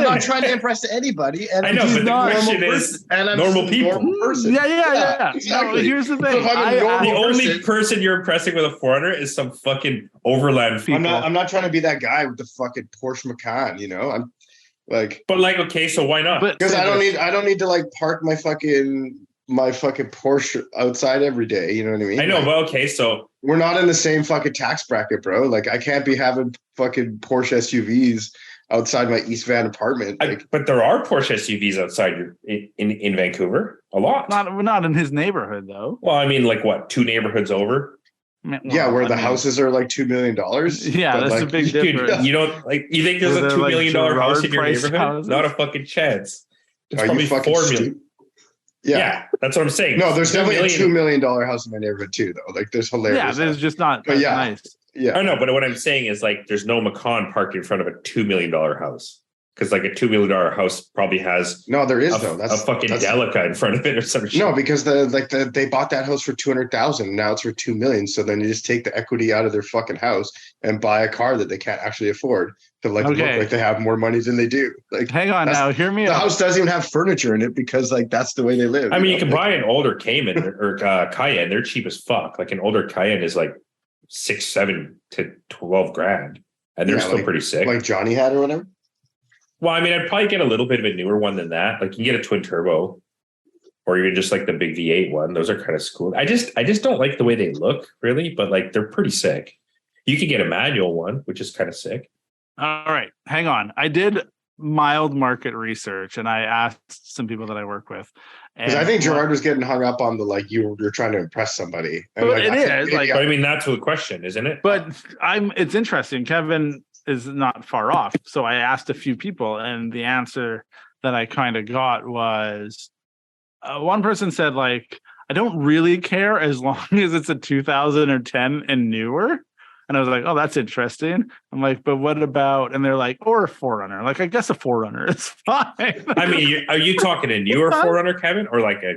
not trying to impress anybody. And I know, but the question is normal people. Yeah. Exactly. No, here's the thing. The only person you're impressing with a 4Runner is some fucking overland people. I'm not trying to be that guy with the fucking Porsche Macan. You know, I'm like. But like, okay, so why not? Because I don't need to like park my fucking Porsche outside every day. You know what I mean? I know, like, but okay, so we're not in the same fucking tax bracket, bro. Like, I can't be having fucking Porsche SUVs outside my East Van apartment. But there are Porsche SUVs outside in Vancouver. A lot. Not in his neighborhood though. Well, I mean, like what, 2 neighborhoods over? Where the houses are like $2 million. Yeah, that's like, a big difference. Dude, you don't like. You think there's a $2 million house in your neighborhood? Houses? Not a fucking chance. It's probably $4 million. Yeah, that's what I'm saying. No, there's definitely a $2 million house in my neighborhood too, though. Like, there's hilarious. Yeah, there's just not nice. Yeah, I know, but what I'm saying is like, there's no Macan parked in front of a $2 million house, because like a $2 million house probably has there is a fucking Delica in front of it or some shit. No, because they bought that house for $200,000. Now it's for $2 million. So then you just take the equity out of their fucking house and buy a car that they can't actually afford to look like they have more money than they do. Like, hang on now, hear me out. The house doesn't even have furniture in it because like that's the way they live. I mean, you can buy an older Cayman or Cayenne. They're cheap as fuck. Like an older Cayenne is like 7 to 12 grand, and they're still pretty sick. Like Johnny had or whatever. Well, I mean, I'd probably get a little bit of a newer one than that. Like, you can get a twin turbo, or even just like the big V8 one. Those are kind of cool. I just don't like the way they look, really, but like they're pretty sick. You could get a manual one, which is kind of sick. All right, hang on. I did mild market research, and I asked some people that I work with. Because I think Gerard was getting hung up on the like you're trying to impress somebody. And but it is like, but I mean, that's the question, isn't it? But it's interesting. Kevin is not far off. So I asked a few people, and the answer that I kind of got was one person said, like, I don't really care as long as it's a 2010 and newer. And I was like, oh, that's interesting. I'm like, but what about, and they're like, or a 4Runner. Like, I guess a 4Runner is fine. I mean, are you talking a newer 4Runner, Kevin, or like a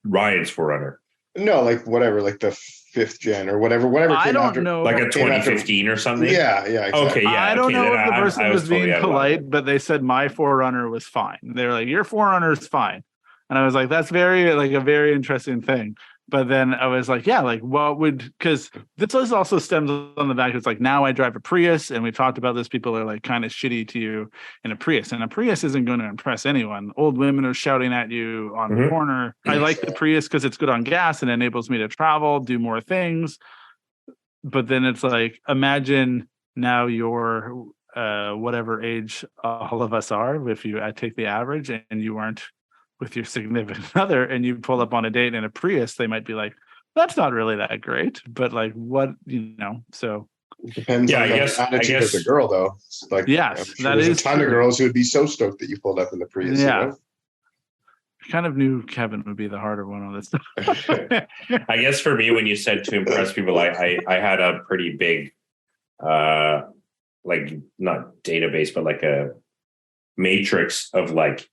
Ryan's 4Runner? No, like whatever, like the 5th gen or whatever. I don't know. Like a 2015 or something? Yeah, exactly. Okay, yeah. I don't know if the person was being polite, but they said my 4Runner was fine. They were like, your 4Runner is fine. And I was like, that's a very interesting thing. But then I was like, yeah, like what would, because this also stems on the fact it's like, now I drive a Prius, and we've talked about this. People are like kind of shitty to you in a Prius, and a Prius isn't going to impress anyone. Old women are shouting at you on the corner. I like the Prius because it's good on gas and enables me to travel, do more things. But then it's like, imagine now you're whatever age all of us are, if I take the average, and you aren't with your significant other, and you pull up on a date in a Prius, they might be like, that's not really that great, but like, what, so it depends on the attitude of the girl, though. Like, yes, that is a ton of girls who would be so stoked that you pulled up in the Prius. Yeah, I kind of knew Kevin would be the harder one on this stuff. I guess for me, when you said to impress people, I had a pretty big like not database, but like a matrix of like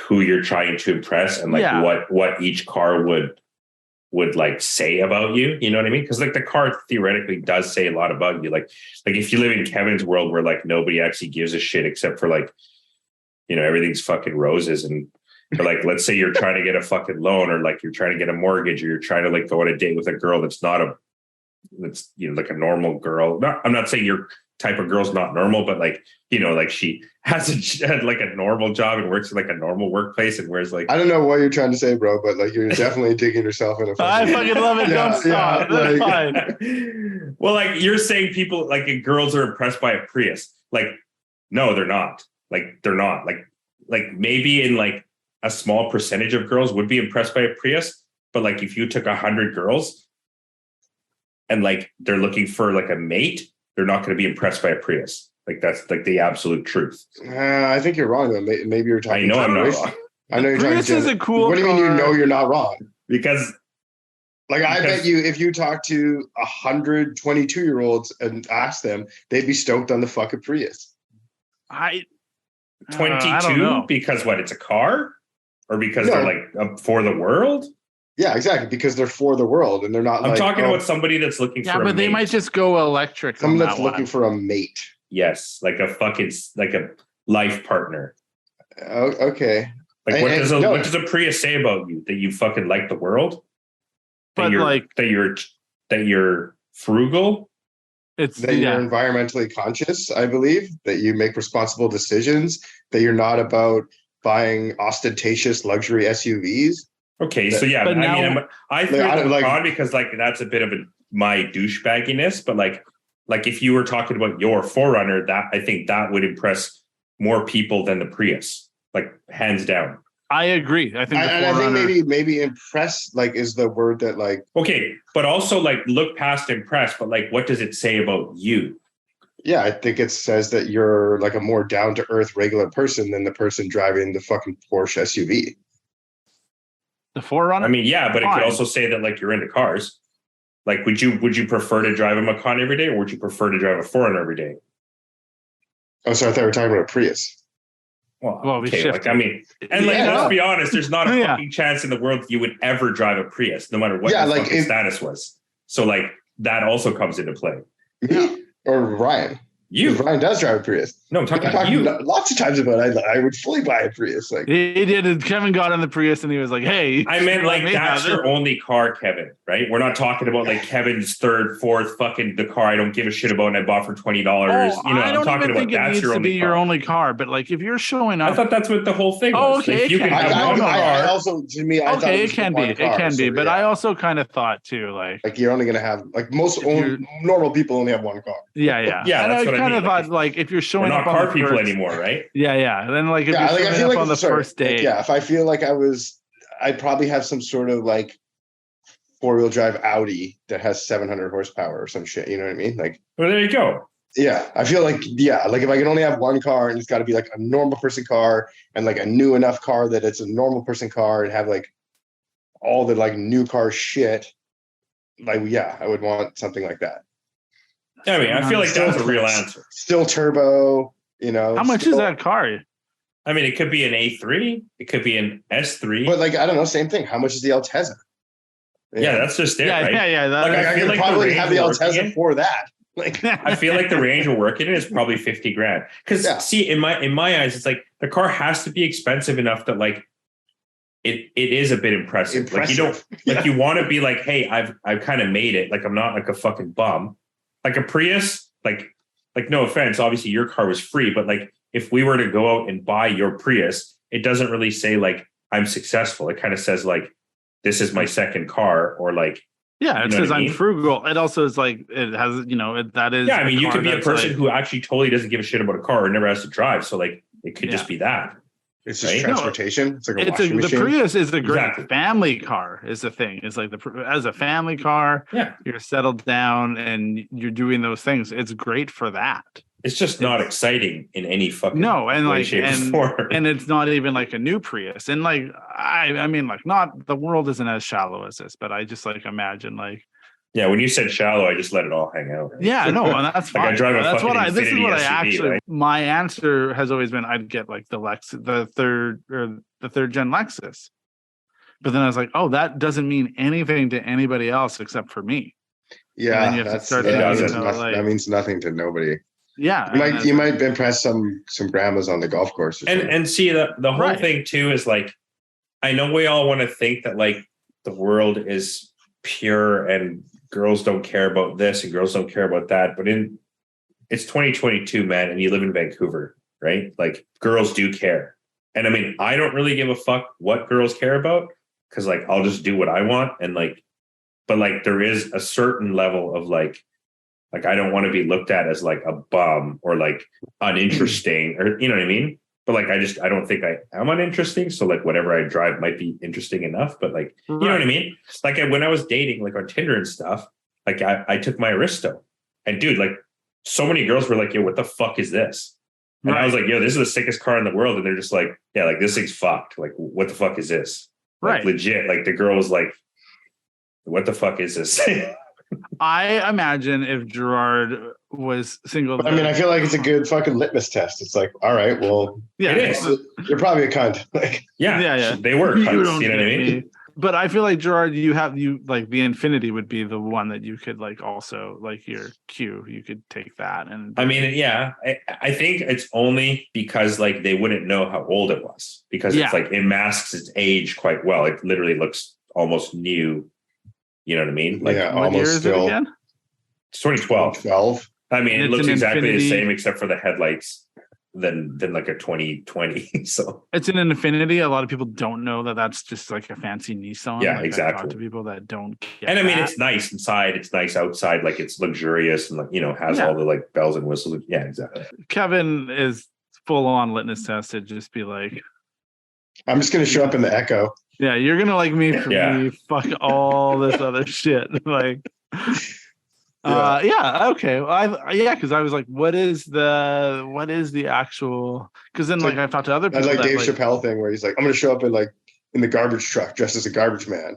who you're trying to impress and like what each car would like say about you. You know what I mean? Because like the car theoretically does say a lot about you. Like if you live in Kevin's world where like nobody actually gives a shit except for like, you know, everything's fucking roses and or like, let's say you're trying to get a fucking loan or like you're trying to get a mortgage or you're trying to like go on a date with a girl that's you know, like a normal girl. I'm not saying your type of girl's not normal, but like, you know, like she had like a normal job and works in like a normal workplace and wears like, I don't know what you're trying to say, bro, but like you're definitely digging yourself in a I fucking love it. Don't stop. That's fine. Well, like you're saying people like girls are impressed by a Prius. Like, no, they're not. Like, they're not. Like maybe in like a small percentage of girls would be impressed by a Prius, but like if you took 100 girls and like they're looking for like a mate, they're not going to be impressed by a Prius. Like that's like the absolute truth. I think you're wrong though. Maybe you're talking. I know I'm not wrong. I know you're Prius talking. is a cool What do you mean? You car. know you're not wrong? Because I bet you if you talk to 100 22-year-olds and ask them, they'd be stoked on the fucking Prius. 22 because what? It's a car, or because they're like for the world. Yeah, exactly. Because they're for the world and they're not. I'm talking about somebody that's looking for. Yeah, but they might just go electric. Someone that's looking for a mate. Yes, like a fucking like a life partner. Oh, okay. Like what does a Prius say about you? That you fucking like the world? But that you're frugal? You're environmentally conscious, I believe, that you make responsible decisions, that you're not about buying ostentatious luxury SUVs. Okay, so yeah, I feel like because like that's a bit of my douchebagginess, but like if you were talking about your Forerunner, that I think that would impress more people than the Prius, like hands down. I agree. I think, I think maybe impress like is the word that like. Okay, but also like look past impress, but like what does it say about you? Yeah, I think it says that you're like a more down to earth regular person than the person driving the fucking Porsche SUV. The Forerunner? I mean, yeah, but it could also say that like you're into cars. Like, would you prefer to drive a Macan every day, or would you prefer to drive a Forerunner every day? Oh, so I thought we were talking about a Prius. Well, okay, like I mean, and like let's be honest, there's not a fucking chance in the world you would ever drive a Prius, no matter what your fucking status was. So like that also comes into play. Me or Ryan? Ryan does drive a Prius. No, I'm talking about you. Lots of times about I would fully buy a Prius. Like he did. And Kevin got on the Prius and he was like, "Hey." I meant like that's your only car, Kevin. Right? We're not talking about like Kevin's third, fourth, fucking the car I don't give a shit about and I bought for $20. You know, I'm talking about that's your only car. Your only car, but like if you're showing up, I thought that's what the whole thing was. Oh, okay. Like, you can have one car. I also, to me, I thought it can be. It can be. But I also kind of thought too, like you're only gonna have like most normal people only have one car. Yeah. And that's what I kind mean. of thought like if you're showing up on car people anymore, right? Yeah. And then like if you're showing up on the first date. If I feel like I'd probably have some sort of like 4-wheel drive Audi that has 700 horsepower or some shit. You know what I mean? Like, well, there you go. Yeah, I feel like like if I can only have one car and it's got to be like a normal person car and like a new enough car that it's a normal person car and have like all the like new car shit. Like, I would want something like that. I mean, I feel like that's a real answer. Still turbo, you know. How much is that car? I mean, it could be an A3. It could be an S3. But like, I don't know, same thing. How much is the Altezza? Yeah, that's just it, right? Yeah. Like, I feel like probably have the Altezza for that. Like, I feel like the range we're working in is probably $50,000. Because see, in my eyes, it's like the car has to be expensive enough that like it is a bit impressive. Like you don't like you want to be like, hey, I've kind of made it. Like I'm not like a fucking bum. Like a Prius, like no offense, obviously your car was free, but like if we were to go out and buy your Prius, it doesn't really say like I'm successful. It kind of says like this is my second car, or like it says I'm frugal. It also is like it has that is I mean you could be a person who actually totally doesn't give a shit about a car or never has to drive. So like it could just be that. It's just transportation. It's like a washing machine. The Prius is the great family car is the thing. It's like as a family car, you're settled down and you're doing those things. It's great for that. It's just not exciting in any fucking way, shape, or form. And it's not even like a new Prius. And like I mean, like not the world isn't as shallow as this, but I just like imagine like Yeah, when you said shallow, I just let it all hang out. Right? Yeah, no, and that's fine. Like I drive a That's fucking what I. This is Infiniti what I SUV, actually. right? My answer has always been I'd get like the third gen Lexus, but then I was like, oh, that doesn't mean anything to anybody else except for me. Yeah, And then you have to start thinking, that means nothing to nobody. Yeah, You might impress some grandmas on the golf course. And see the whole Right. thing too is like, I know we all want to think that like the world is pure and girls don't care about this and girls don't care about that, but it's 2022, man, and you live in Vancouver, right? Like girls do care. And I mean, I don't really give a fuck what girls care about because like I'll just do what I want. And like, but like there is a certain level of like I don't want to be looked at as like a bum or like uninteresting or you know what I mean? But like I don't think I am uninteresting. So like whatever I drive might be interesting enough. But like you know what I mean? Like when I was dating like on Tinder and stuff, like I took my Aristo. And dude, like so many girls were like, yo, what the fuck is this? And I was like, yo, this is the sickest car in the world. And they're just like, yeah, like this thing's fucked. Like, what the fuck is this? Like, legit. Like the girl was like, what the fuck is this? I imagine if Gerard was single. But I mean, I feel like it's a good fucking litmus test. It's like, all right, well, yeah, it is. You're probably a cunt. Like, yeah. They were cunts, you know what I mean? But I feel like Gerard, you like the Infinity would be the one that you could like also like your Q. You could take that and. I mean, yeah, I think it's only because like they wouldn't know how old it was because it's like it masks its age quite well. It literally looks almost new. You know what I mean? Like, yeah, what year is it again? It's 2012. 12. I mean, it looks exactly Infinity. the same except for the headlights than like a 2020. So it's an Infinity. A lot of people don't know that that's just like a fancy Nissan. Yeah, like exactly. I talk to people that don't get and I mean, that. it's nice inside. It's nice outside. Like it's luxurious and like, you know, has all the like bells and whistles. Yeah, exactly. Kevin is full on litmus test to just be like, I'm just going to show up in the Echo. yeah, you're going to like me for me. Fuck all this other shit. Like, okay. Well, because I was like, what is the actual? Because then like I've talked to other people. That's like that, Dave Chappelle thing where he's like, I'm going to show up in the garbage truck dressed as a garbage man.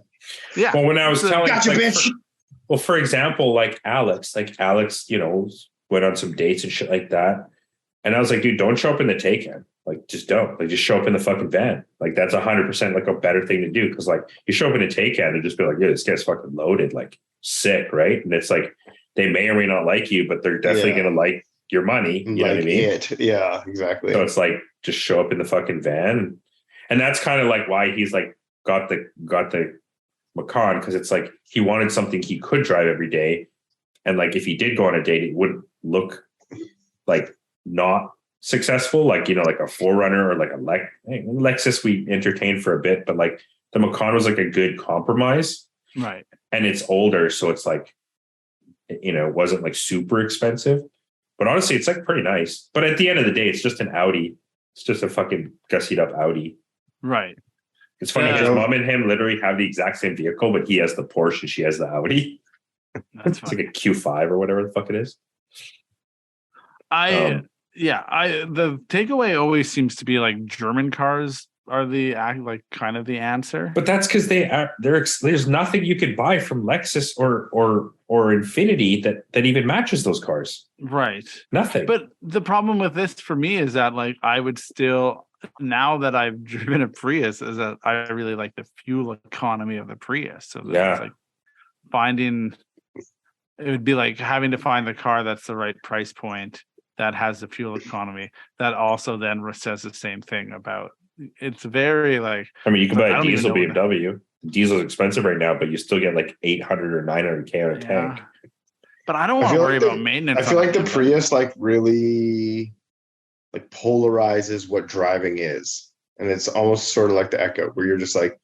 Yeah. Well, when I was telling, gotcha, like, bitch. For example, like Alex, you know, went on some dates and shit like that. And I was like, dude, don't show up in the Taycan. Like, just don't. Like, just show up in the fucking van. Like, that's 100% like a better thing to do. Because like, you show up in a Taycan and just be like, yeah, this guy's fucking loaded, like sick, right? And it's like, they may or may not like you, but they're definitely gonna like your money. You know what I mean? Yeah, exactly. So it's like, just show up in the fucking van. And that's kind of like why he's like got the Macan, because it's like he wanted something he could drive every day. And like if he did go on a date, it wouldn't look like not successful, like, you know, like a 4Runner or like a Lexus we entertained for a bit, but like the Macan was like a good compromise. Right. And it's older, so it's like, you know, it wasn't like super expensive. But honestly, it's like pretty nice. But at the end of the day, it's just an Audi. It's just a fucking gussied up Audi. Right. It's funny, his mom and him literally have the exact same vehicle, but he has the Porsche and she has the Audi. That's it's like a Q5 or whatever the fuck it is. The takeaway always seems to be like German cars are the kind of the answer. But that's because there's nothing you could buy from Lexus or Infinity that even matches those cars. Right. Nothing. But the problem with this for me is that like I would still, now that I've driven a Prius, is that I really like the fuel economy of the Prius. So it's like it would be like having to find the car that's the right price point that has the fuel economy that also then says the same thing about. It's very like, I mean, you can buy a diesel BMW. Diesel's expensive right now, but you still get like 800 or 900K on a tank. But I don't want to worry about maintenance. I feel like the Prius like really like polarizes what driving is. And it's almost sort of like the Echo where you're just like,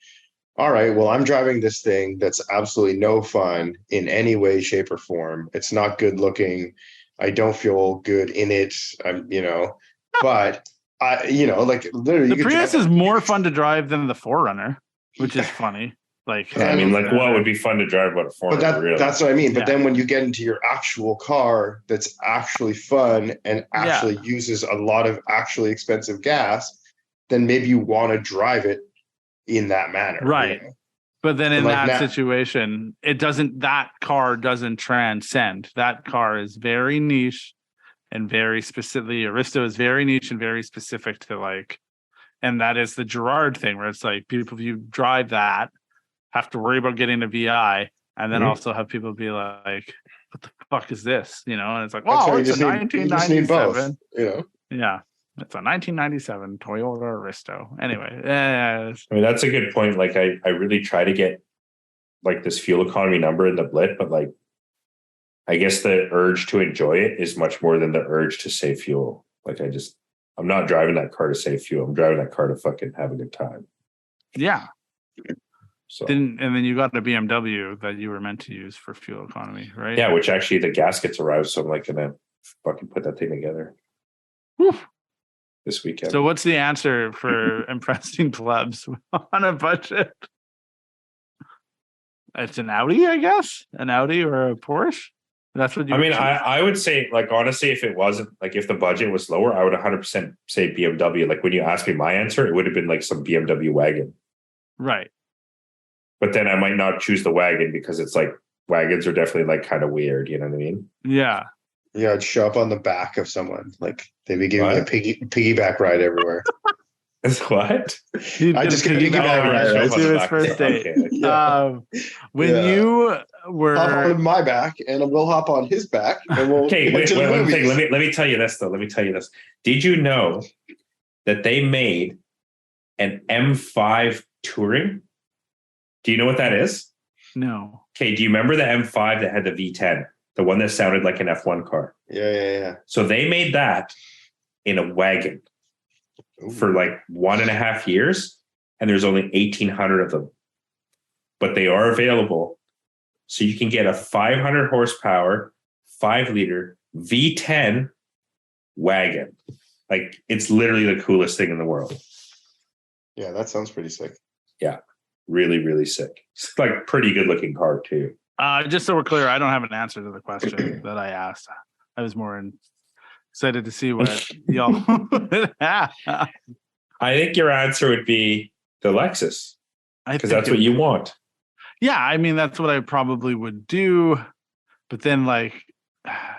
all right, well, I'm driving this thing that's absolutely no fun in any way, shape, or form. It's not good looking. I don't feel good in it. But like literally, the Prius is more fun to drive than the 4Runner, which is funny. Like, I mean, like, what would be fun to drive about a 4Runner? But that's what I mean. But then when you get into your actual car that's actually fun and actually uses a lot of actually expensive gas, then maybe you want to drive it in that manner. Right. You know? But then in Like that now- situation, that car doesn't transcend. That car is very niche and very specifically, Aristo is very niche and very specific to like, and that is the Gerard thing where it's like people who drive that have to worry about getting a VI and then also have people be like, what the fuck is this? You know, and it's like, That's wow, why it's a you just need both. 1997. You know, Yeah. It's a 1997 Toyota Aristo. Anyway, I mean, that's a good point. Like, I really try to get like this fuel economy number in the Blit, but like, I guess the urge to enjoy it is much more than the urge to save fuel. Like, I'm not driving that car to save fuel. I'm driving that car to fucking have a good time. yeah. So And then you got a BMW that you were meant to use for fuel economy, right? yeah, which actually the gaskets arrived, so I'm like gonna fucking put that thing together Whew. this weekend. So what's the answer for impressing plebs on a budget? It's an Audi, I guess. An Audi or a Porsche. That's what you. I mean, I would say, like, honestly, if it wasn't like if the budget was lower, I would 100% say BMW. Like, when you asked me my answer, it would have been like some BMW wagon. right. But then I might not choose the wagon because it's like wagons are definitely like kind of weird. You know what I mean? Yeah. yeah, I'd show up on the back of someone. Like they'd be giving me a What? piggyback ride everywhere. What? I just get a piggyback ride, right? To his first date. Okay. Yeah. When Yeah. you Hop were on my back, and we'll hop on his back, and we'll. Okay, get wait, to the one thing. movies. Let me tell you this though. Let me tell you this. Did you know that they made an M5 Touring? Do you know what that is? no. Okay, do you remember the M5 that had the V10, the one that sounded like an F1 car? Yeah. So they made that in a wagon Ooh. for like 1.5 years, and there's only 1,800 of them, but they are available. So you can get a 500 horsepower, 5-liter V10 wagon. Like, it's literally the coolest thing in the world. Yeah, that sounds pretty sick. Really, really sick. It's like pretty good looking car too. Just so we're clear, I don't have an answer to the question that I asked. I was more excited to see what y'all. I think your answer would be the Lexus, because that's what you want. Yeah, I mean that's what I probably would do, but then like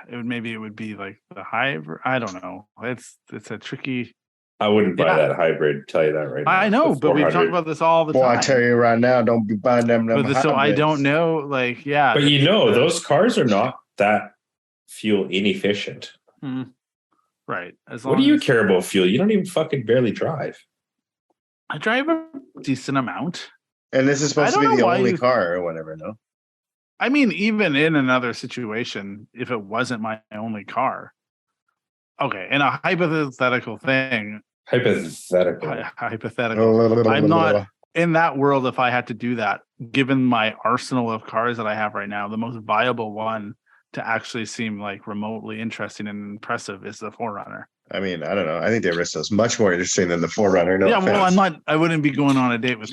it would be like the hybrid. I don't know. It's a tricky. I wouldn't buy Yeah. that hybrid. Tell you that right now. I know, The but we talk 400. about this all the Well, time. I tell you right now, don't be buying them. So I don't know. Like, yeah, But you know, those cars are not that fuel inefficient. right. As What long do you as care about fuel? You don't even fucking barely drive. I drive a decent amount. And this is supposed to I be don't the know why only you- car or whatever. No. I mean, even in another situation, if it wasn't my only car, okay, in a hypothetical thing, Hypothetical. hypothetical. I'm not in that world. If I had to do that, given my arsenal of cars that I have right now, the most viable one to actually seem like remotely interesting and impressive is the 4Runner. I mean, I don't know. I think the Aristo's much more interesting than the 4Runner. No yeah, well, offense. I'm not. I wouldn't be going on a date with.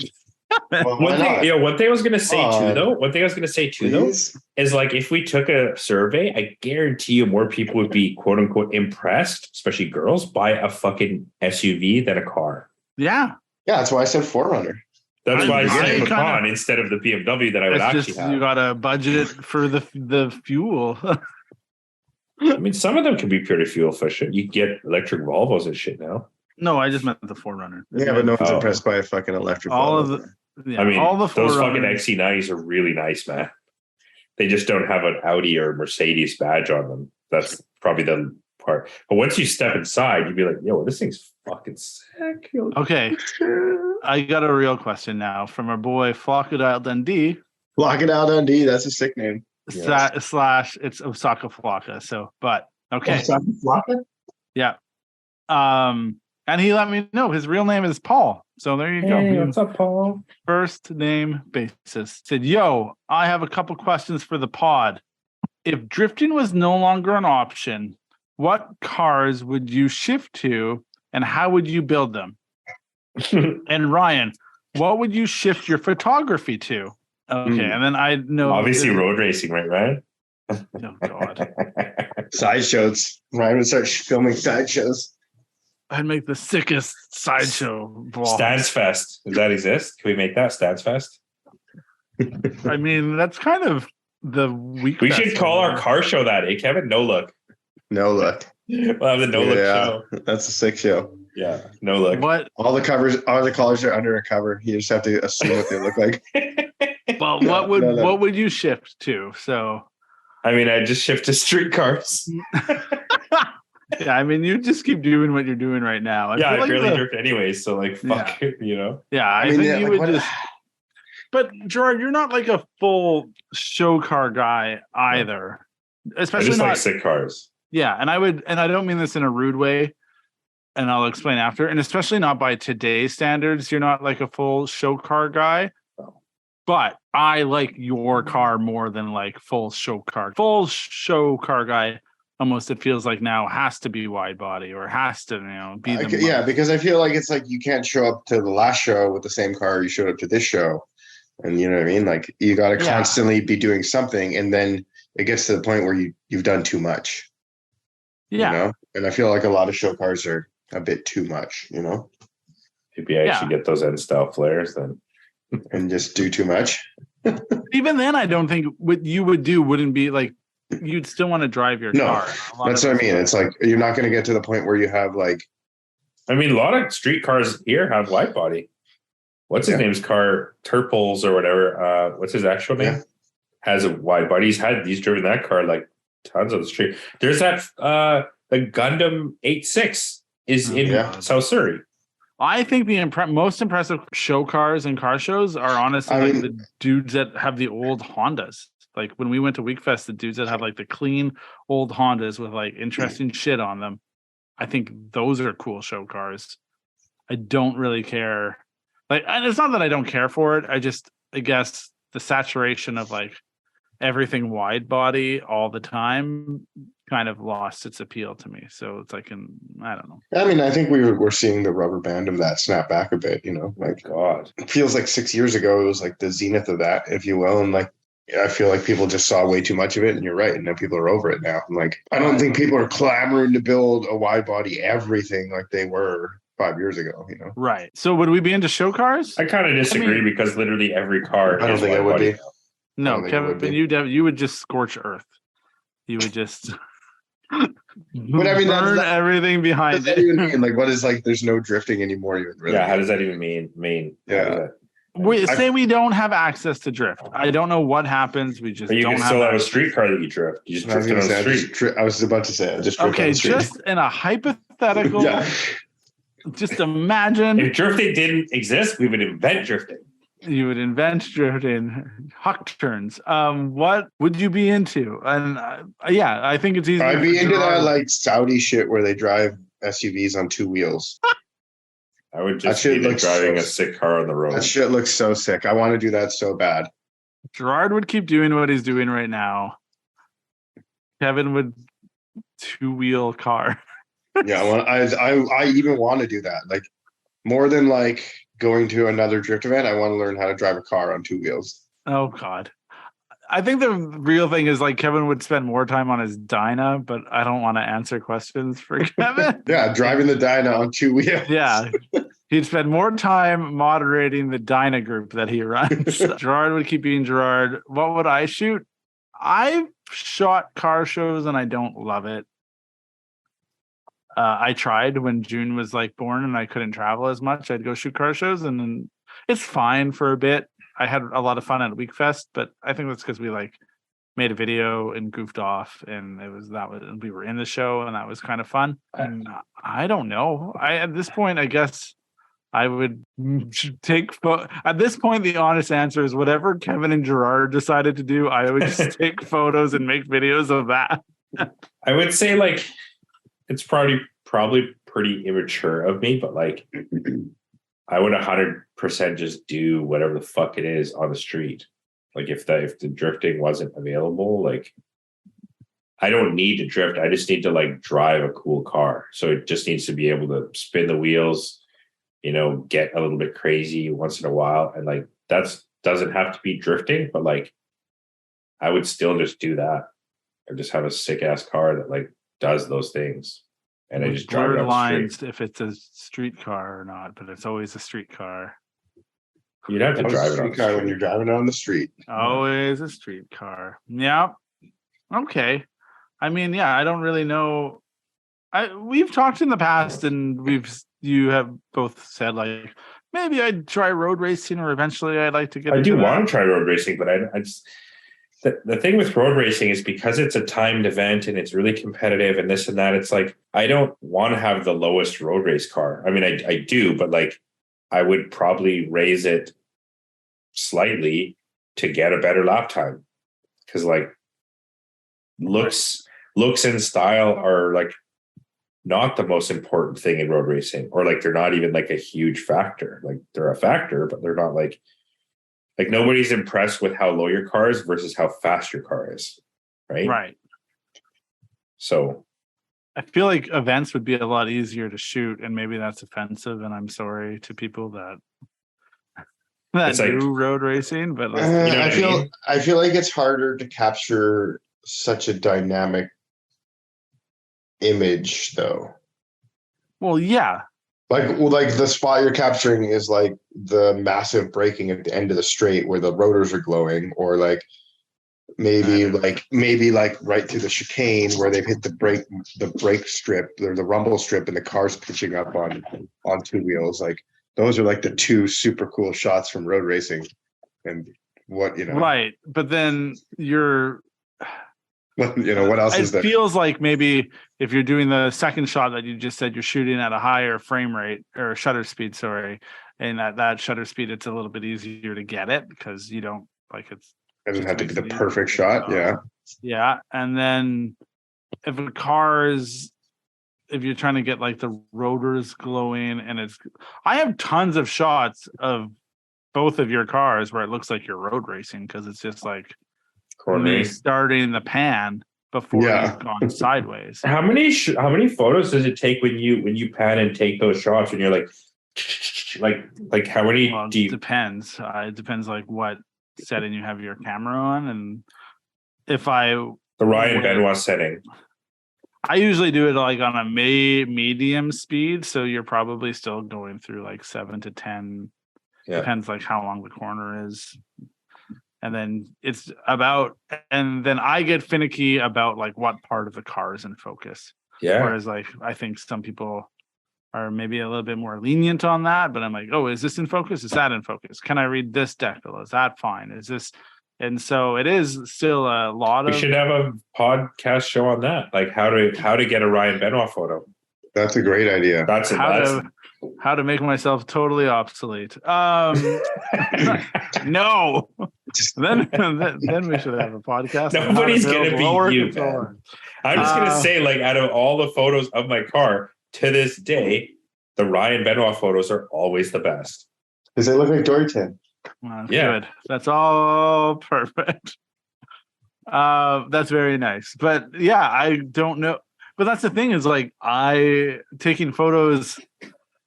Well, why One not? thing, one thing I was gonna say too, though. One thing I was gonna say too, though, Please? is like if we took a survey, I guarantee you more people would be quote unquote impressed, especially girls, by a fucking SUV than a car. Yeah, Yeah, that's why I said 4Runner. That's I- why I I said kinda- Macan instead of the BMW that I would it's actually just have. you got a budget for the fuel. I mean, some of them can be pretty fuel efficient. You get electric Volvos and shit now. No, I just meant the 4Runner. Yeah, but no one's Oh. impressed by a fucking electric. All Volvo. of the. Yeah, I mean, all the those fucking 4Runners. XC90s are really nice, man. They just don't have an Audi or Mercedes badge on them. That's probably the part. But once you step inside, you'd be like, yo, this thing's fucking sick. Okay, I got a real question now from our boy Flocadile Dundee Lock it out, Dundee. That's a sick name. Yeah. slash it's Osaka Flocka. So, but okay, Flocka? yeah. And he let me know his real name is Paul. So there you go. Hey, what's up, Paul? First name basis. Said, yo, I have a couple questions for the pod. If drifting was no longer an option, what cars would you shift to and how would you build them? And Ryan, what would you shift your photography to? Okay, and then I know Obviously, road racing, right, Ryan? Oh God, Sideshows. Ryan would start filming sideshows. I'd make the sickest sideshow vlog. Stance Fest. Does that exist? Can we make that Stance Fest? I mean, that's kind of the week. We should call our car show that, Kevin? No look. No look. We'll have the no look show. That's a sick show. Yeah, no look. What? All the colors are under a cover. You just have to assume what they look like. Well, No, what would you shift to? So, I mean, I just shift to street cars. yeah, I mean, you just keep doing what you're doing right now. I barely drift anyways, so like, fuck, Yeah, I mean, think you like, would just. But Gerard, you're not like a full show car guy either, especially I just not like sick cars. Yeah, and I don't mean this in a rude way, and I'll explain after. And especially not by today's standards, you're not like a full show car guy. But I like your car more than like full show car. Full show car guy, almost it feels like now has to be wide body or has to be the yeah, because I feel like it's like you can't show up to the last show with the same car you showed up to this show, and you know what I mean. Like you got to constantly be doing something, and then it gets to the point where you've done too much. Yeah, you know? And I feel like a lot of show cars are a bit too much. Maybe I should get those end style flares then. And just do too much. Even then, I don't think what you would do wouldn't be like you'd still want to drive your car. That's what I mean. It's like you're not going to get to the point where you have like. I mean, a lot of street cars here have wide body. What's his name's car? Turples or whatever. What's his actual name? Yeah. Has a wide body. He's driven that car like tons on the street. There's that the Gundam 86 is in South Surrey. I think the most impressive show cars and car shows are honestly the dudes that have the old Hondas. Like when we went to Weekfest, the dudes that have like the clean old Hondas with like interesting shit on them. I think those are cool show cars. I don't really care. Like, and it's not that I don't care for it. I guess the saturation of like everything wide body all the time kind of lost its appeal to me. So it's like, I don't know. I mean, I think we're seeing the rubber band of that snap back a bit, like, God, it feels like 6 years ago, it was like the zenith of that, if you will. And like, I feel like people just saw way too much of it, and you're right. And now people are over it now. And like, I don't think people are clamoring to build a wide body everything like they were 5 years ago, Right. So would we be into show cars? I kind of disagrry because literally every car. I don't think it would be. No, Kevin, you would just scorch earth. You would just but I mean, burn everything behind it. Even mean? Like, what is like? There's no drifting anymore. Even really. Yeah, how does that even mean? Yeah. We don't have access to drift. I don't know what happens. We just but you don't can have still have a street car that you drift. You just drift on the street. I was about to say, I just okay. Just in a hypothetical. Just imagine if drifting didn't exist, we would invent drifting. You would invent drifting, huck turns. What would you be into? And I think it's easy. I'd be into that like Saudi shit where they drive SUVs on two wheels. I would just be driving a sick car on the road. That shit looks so sick. I want to do that so bad. Gerard would keep doing what he's doing right now. Kevin would two-wheel car. Yeah, well, I even want to do that. Like more than like going to another drift event, I want to learn how to drive a car on two wheels. Oh God. I think the real thing is like Kevin would spend more time on his Dyna, but I don't want to answer questions for Kevin. Yeah, driving the Dyna on two wheels. Yeah. He'd spend more time moderating the Dyna group that he runs. Gerard would keep being Gerard. What would I shoot? I've shot car shows and I don't love it. I tried when June was like born and I couldn't travel as much. I'd go shoot car shows and then it's fine for a bit. I had a lot of fun at Weekfest, but I think that's because we like made a video and goofed off and we were in the show and that was kind of fun. And I don't know. At this point, I guess I would take at this point, the honest answer is whatever Kevin and Gerard decided to do, I would just take photos and make videos of that. I would say like it's probably pretty immature of me, but like I would 100% just do whatever the fuck it is on the street. Like if the drifting wasn't available, like I don't need to drift. I just need to like drive a cool car. So it just needs to be able to spin the wheels, get a little bit crazy once in a while. And like doesn't have to be drifting, but like I would still just do that. Or just have a sick ass car that like does those things. And I just drive it up the street. If it's a street car or not, but it's always a street car. You'd have to Always a drive it on street the car when street. you're driving on the street. Always a street car. Yeah. Okay. I mean, yeah, I don't really know. We've talked in the past, and you have both said like maybe I'd try road racing, or eventually I'd like to get. I into do that. want to try road racing, but I just the thing with road racing is because it's a timed event and it's really competitive and this and that. It's like I don't want to have the lowest road race car. I mean, I do, but like I would probably raise it slightly to get a better lap time, because like looks and style are like not the most important thing in road racing, or like they're not even like a huge factor. Like they're a factor, but they're not like nobody's impressed with how low your car is versus how fast your car is, right? Right. So I feel like events would be a lot easier to shoot, and maybe that's offensive, and I'm sorry to people that It's like- do road racing, but You know what I mean? I feel like it's harder to capture such a dynamic image, though. well, yeah, Like the spot you're capturing is like the massive braking at the end of the straight where the rotors are glowing, or like maybe right through the chicane where they've hit the brake strip or the rumble strip and the car's pitching up on two wheels. Like those are like the two super cool shots from road racing. And what, right. But then what else is it there? feels like maybe if you're doing the second shot that you just said, you're shooting at a higher frame rate or shutter speed, sorry, and at that shutter speed, it's a little bit easier to get it because you don't like it Doesn't have to be makes the it perfect easier. shot. Yeah. Yeah. And then if you're trying to get like the rotors glowing, and I have tons of shots of both of your cars where it looks like you're road racing because it's just like me starting the pan before you've gone sideways. How many photos does it take when you pan and take those shots when you're like how many do you? It depends. It depends like what setting you have your camera on, and if The Ryan Benoit setting. I usually do it like on a medium speed, so you're probably still going through like 7 to 10. Yeah. Depends like how long the corner is. And then I get finicky about like what part of the car is in focus. Yeah. Whereas like I think some people are maybe a little bit more lenient on that, but I'm like, oh, is this in focus? Is that in focus? Can I read this decal? Is that fine? Is this? And so it is still a lot We should have a podcast show on that, like how to get a Ryan Benoit photo. That's a great idea. That's how to make myself totally obsolete. No. Then we should have a podcast. Nobody's gonna be you, controller. man. I'm just gonna say, like, out of all the photos of my car to this day, the Ryan Benoit photos are always the best. Does it look like Doryton? Yeah. Good. That's all perfect. That's very nice. But yeah, I don't know. But that's the thing is like taking photos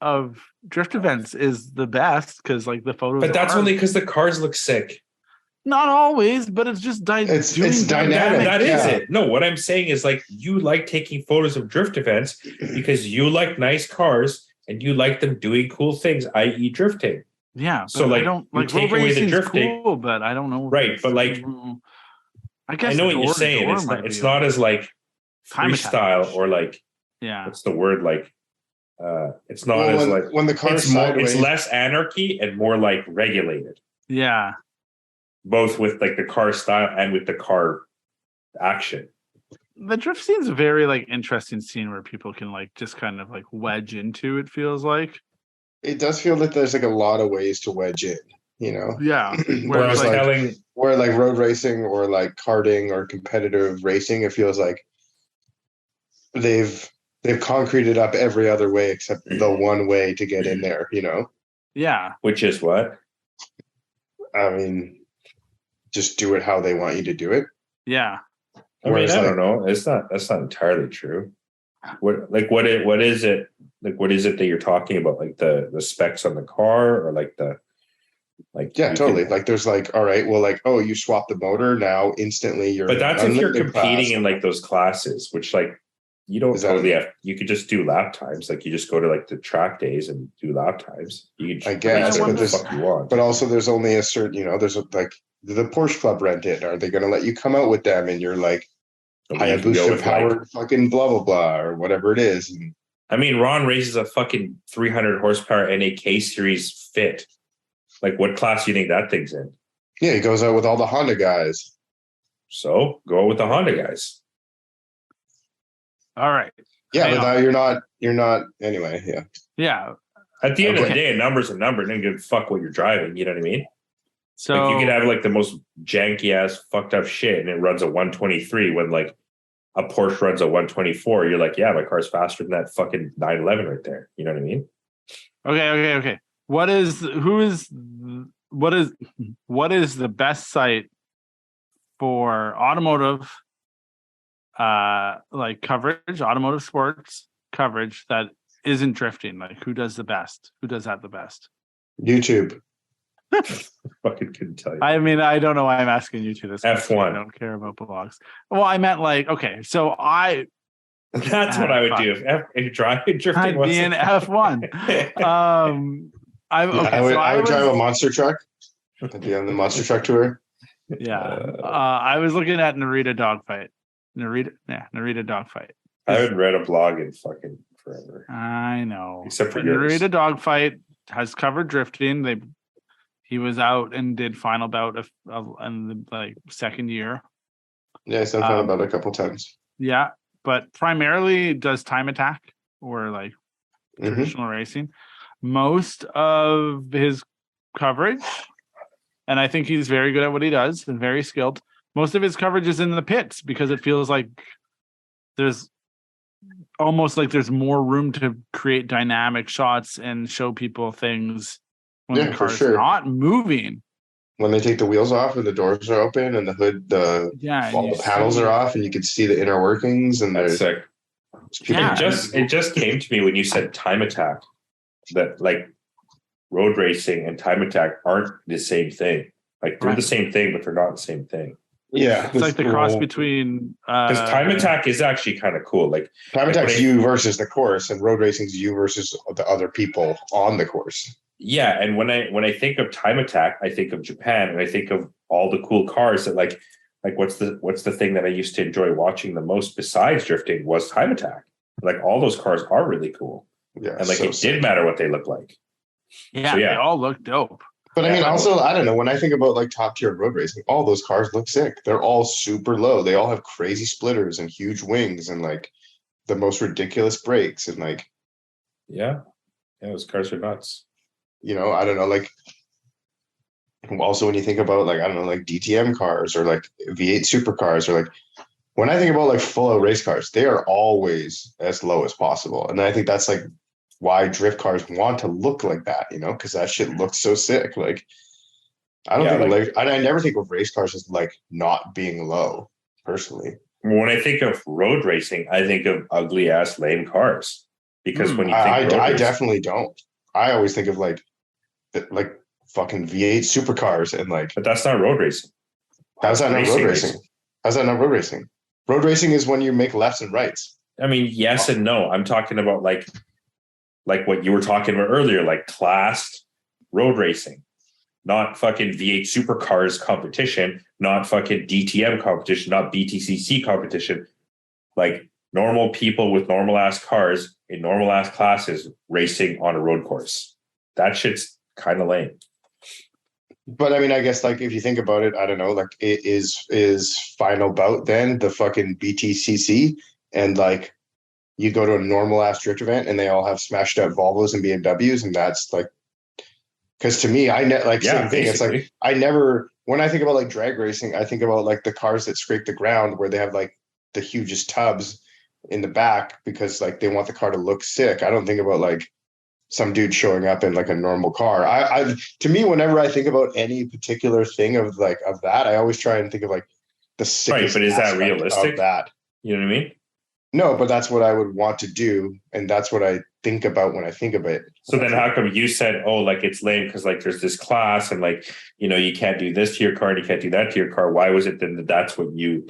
of drift events is the best because like the photos. But that's only because the cars look sick. Not always, but it's just it's dynamic. That is it. No, what I'm saying is like you like taking photos of drift events because you like nice cars and you like them doing cool things, i.e., drifting. Yeah. So like, I don't you like take road away the racing's drifting, cool, but I don't know. Right? But like, I guess I know what you're saying. It's not as like freestyle or like what's the word like. It's not as like when the car it's less anarchy and more like regulated. Yeah. Both with like the car style and with the car action. The drift scene's a very like interesting scene where people can like just kind of like wedge into, it feels like. It does feel that there's like a lot of ways to wedge in, you know? Yeah. Whereas where like road racing or like karting or competitive racing, it feels like they've concreted up every other way except the one way to get in there, you know? Yeah. Which is what? I mean, just do it how they want you to do it. Yeah. I mean, I don't know. That's not entirely true. What is it? Like, what is it that you're talking about? Like the specs on the car or like yeah, totally. Like there's like, all right, well, like, oh, you swap the motor now instantly. But that's if you're competing in like those classes, which like You don't Is that- totally have. You could just do lap times. Like you just go to like the track days and do lap times. You can I guess, race but whatever the there's- fuck you want. But also, there's only a certain, there's like the Porsche Club rent it. Are they going to let you come out with them? And you're like You can go Hayabusa with, powered fucking blah blah blah or whatever it is. And I mean, Ron races a fucking 300 horsepower NAK series fit. Like, what class do you think that thing's in? yeah, he goes out with all the Honda guys. So go with the Honda guys. All right. Yeah, Hang but on. now you're not. Anyway, yeah. Yeah. At the end of the Okay. day, a number's a number. Don't give a fuck what you're driving. You know what I mean? So Like you could have like the most janky ass fucked up shit and it runs a 123 when like a Porsche runs a 124. You're like, yeah, my car's faster than that fucking 911 right there. You know what I mean? okay. What is the best site for automotive like coverage, automotive sports coverage that isn't drifting? Like who does the best? Who does that the best? YouTube. Fucking couldn't tell you. I mean, I don't know why I'm asking you to this. question. F1. I don't care about blogs. Well, I meant like, okay, so I That's what I would do if driving drifting I'd was be in F1. I would drive a monster truck. I'd be on the monster truck tour. I was looking at Narita Dogfight. Narita Dogfight. I haven't read a blog in fucking forever. I know. Except for But yours. Narita Dogfight has covered drifting. He was out and did final bout of in the like second year. Yeah, I've thought about it a couple times. Yeah, but primarily does time attack or like Mhm. traditional racing. Most of his coverage, and I think he's very good at what he does and very skilled. Most of his coverage is in the pits because it feels like there's almost like there's more room to create dynamic shots and show people things when Yeah, the for car's sure. not moving. When they take the wheels off and the doors are open and the hood, Yeah, all and the you panels see- are off and you can see the inner workings and That's there's sick. people. Yeah. It just came to me when you said time attack that like road racing and time attack aren't the same thing. Like they're Right. the same thing, but they're not the same thing. Yeah, It's like the cross between Because time attack is actually kind of cool. Like time like, attack's when I- you versus the course, and road racing's you versus the other people on the course. yeah, and when I think of time attack, I think of Japan and I think of all the cool cars that like what's the thing that I used to enjoy watching the most besides drifting was time attack. Like all those cars are really cool. Yeah, And like so it sick. did matter what they look like. yeah, So, yeah. they all look dope. But I mean, Yeah. also, I don't know. When I think about like top tier road racing, all those cars look sick. They're all super low. They all have crazy splitters and huge wings and like the most ridiculous brakes. And like, Yeah. Yeah, those cars are nuts. I don't know. Like, also when you think about like, I don't know, like DTM cars or like V8 supercars or like, when I think about like full out race cars, they are always as low as possible. And I think that's like why drift cars want to look like that, because that shit looks so sick. Like, I don't Yeah, think I never think of race cars as like not being low, personally. When I think of road racing, I think of ugly ass lame cars. Because when you think I road racing, definitely don't. I always think of like fucking V8 supercars and like but that's not road racing. how's that not road Racing racing? is- How's that not road racing? Road racing is when you make lefts and rights. I mean, yes and no. I'm talking about like what you were talking about earlier, like classed road racing, not fucking V8 supercars competition, not fucking DTM competition, not BTCC competition. Like normal people with normal ass cars in normal ass classes racing on a road course. That shit's kind of lame. But I mean, I guess like if you think about it, I don't know, like it is final bout then the fucking BTCC, and like you go to a normal ass drift event and they all have smashed up Volvos and BMWs, and that's like, because to me, Yeah, same thing. It's like basically. I never, when I think about like drag racing, I think about like the cars that scrape the ground where they have like the hugest tubs in the back because like they want the car to look sick. I don't think about like some dude showing up in like a normal car. I to me, whenever I think about any particular thing of that, I always try and think of like the sickest. Right, but is that aspect realistic? of that? You know what I mean? No, but that's what I would want to do, and that's what I think about when I think of it. So then how come you said, oh, like it's lame because like there's this class and like, you can't do this to your car and you can't do that to your car. Why was it then that's what you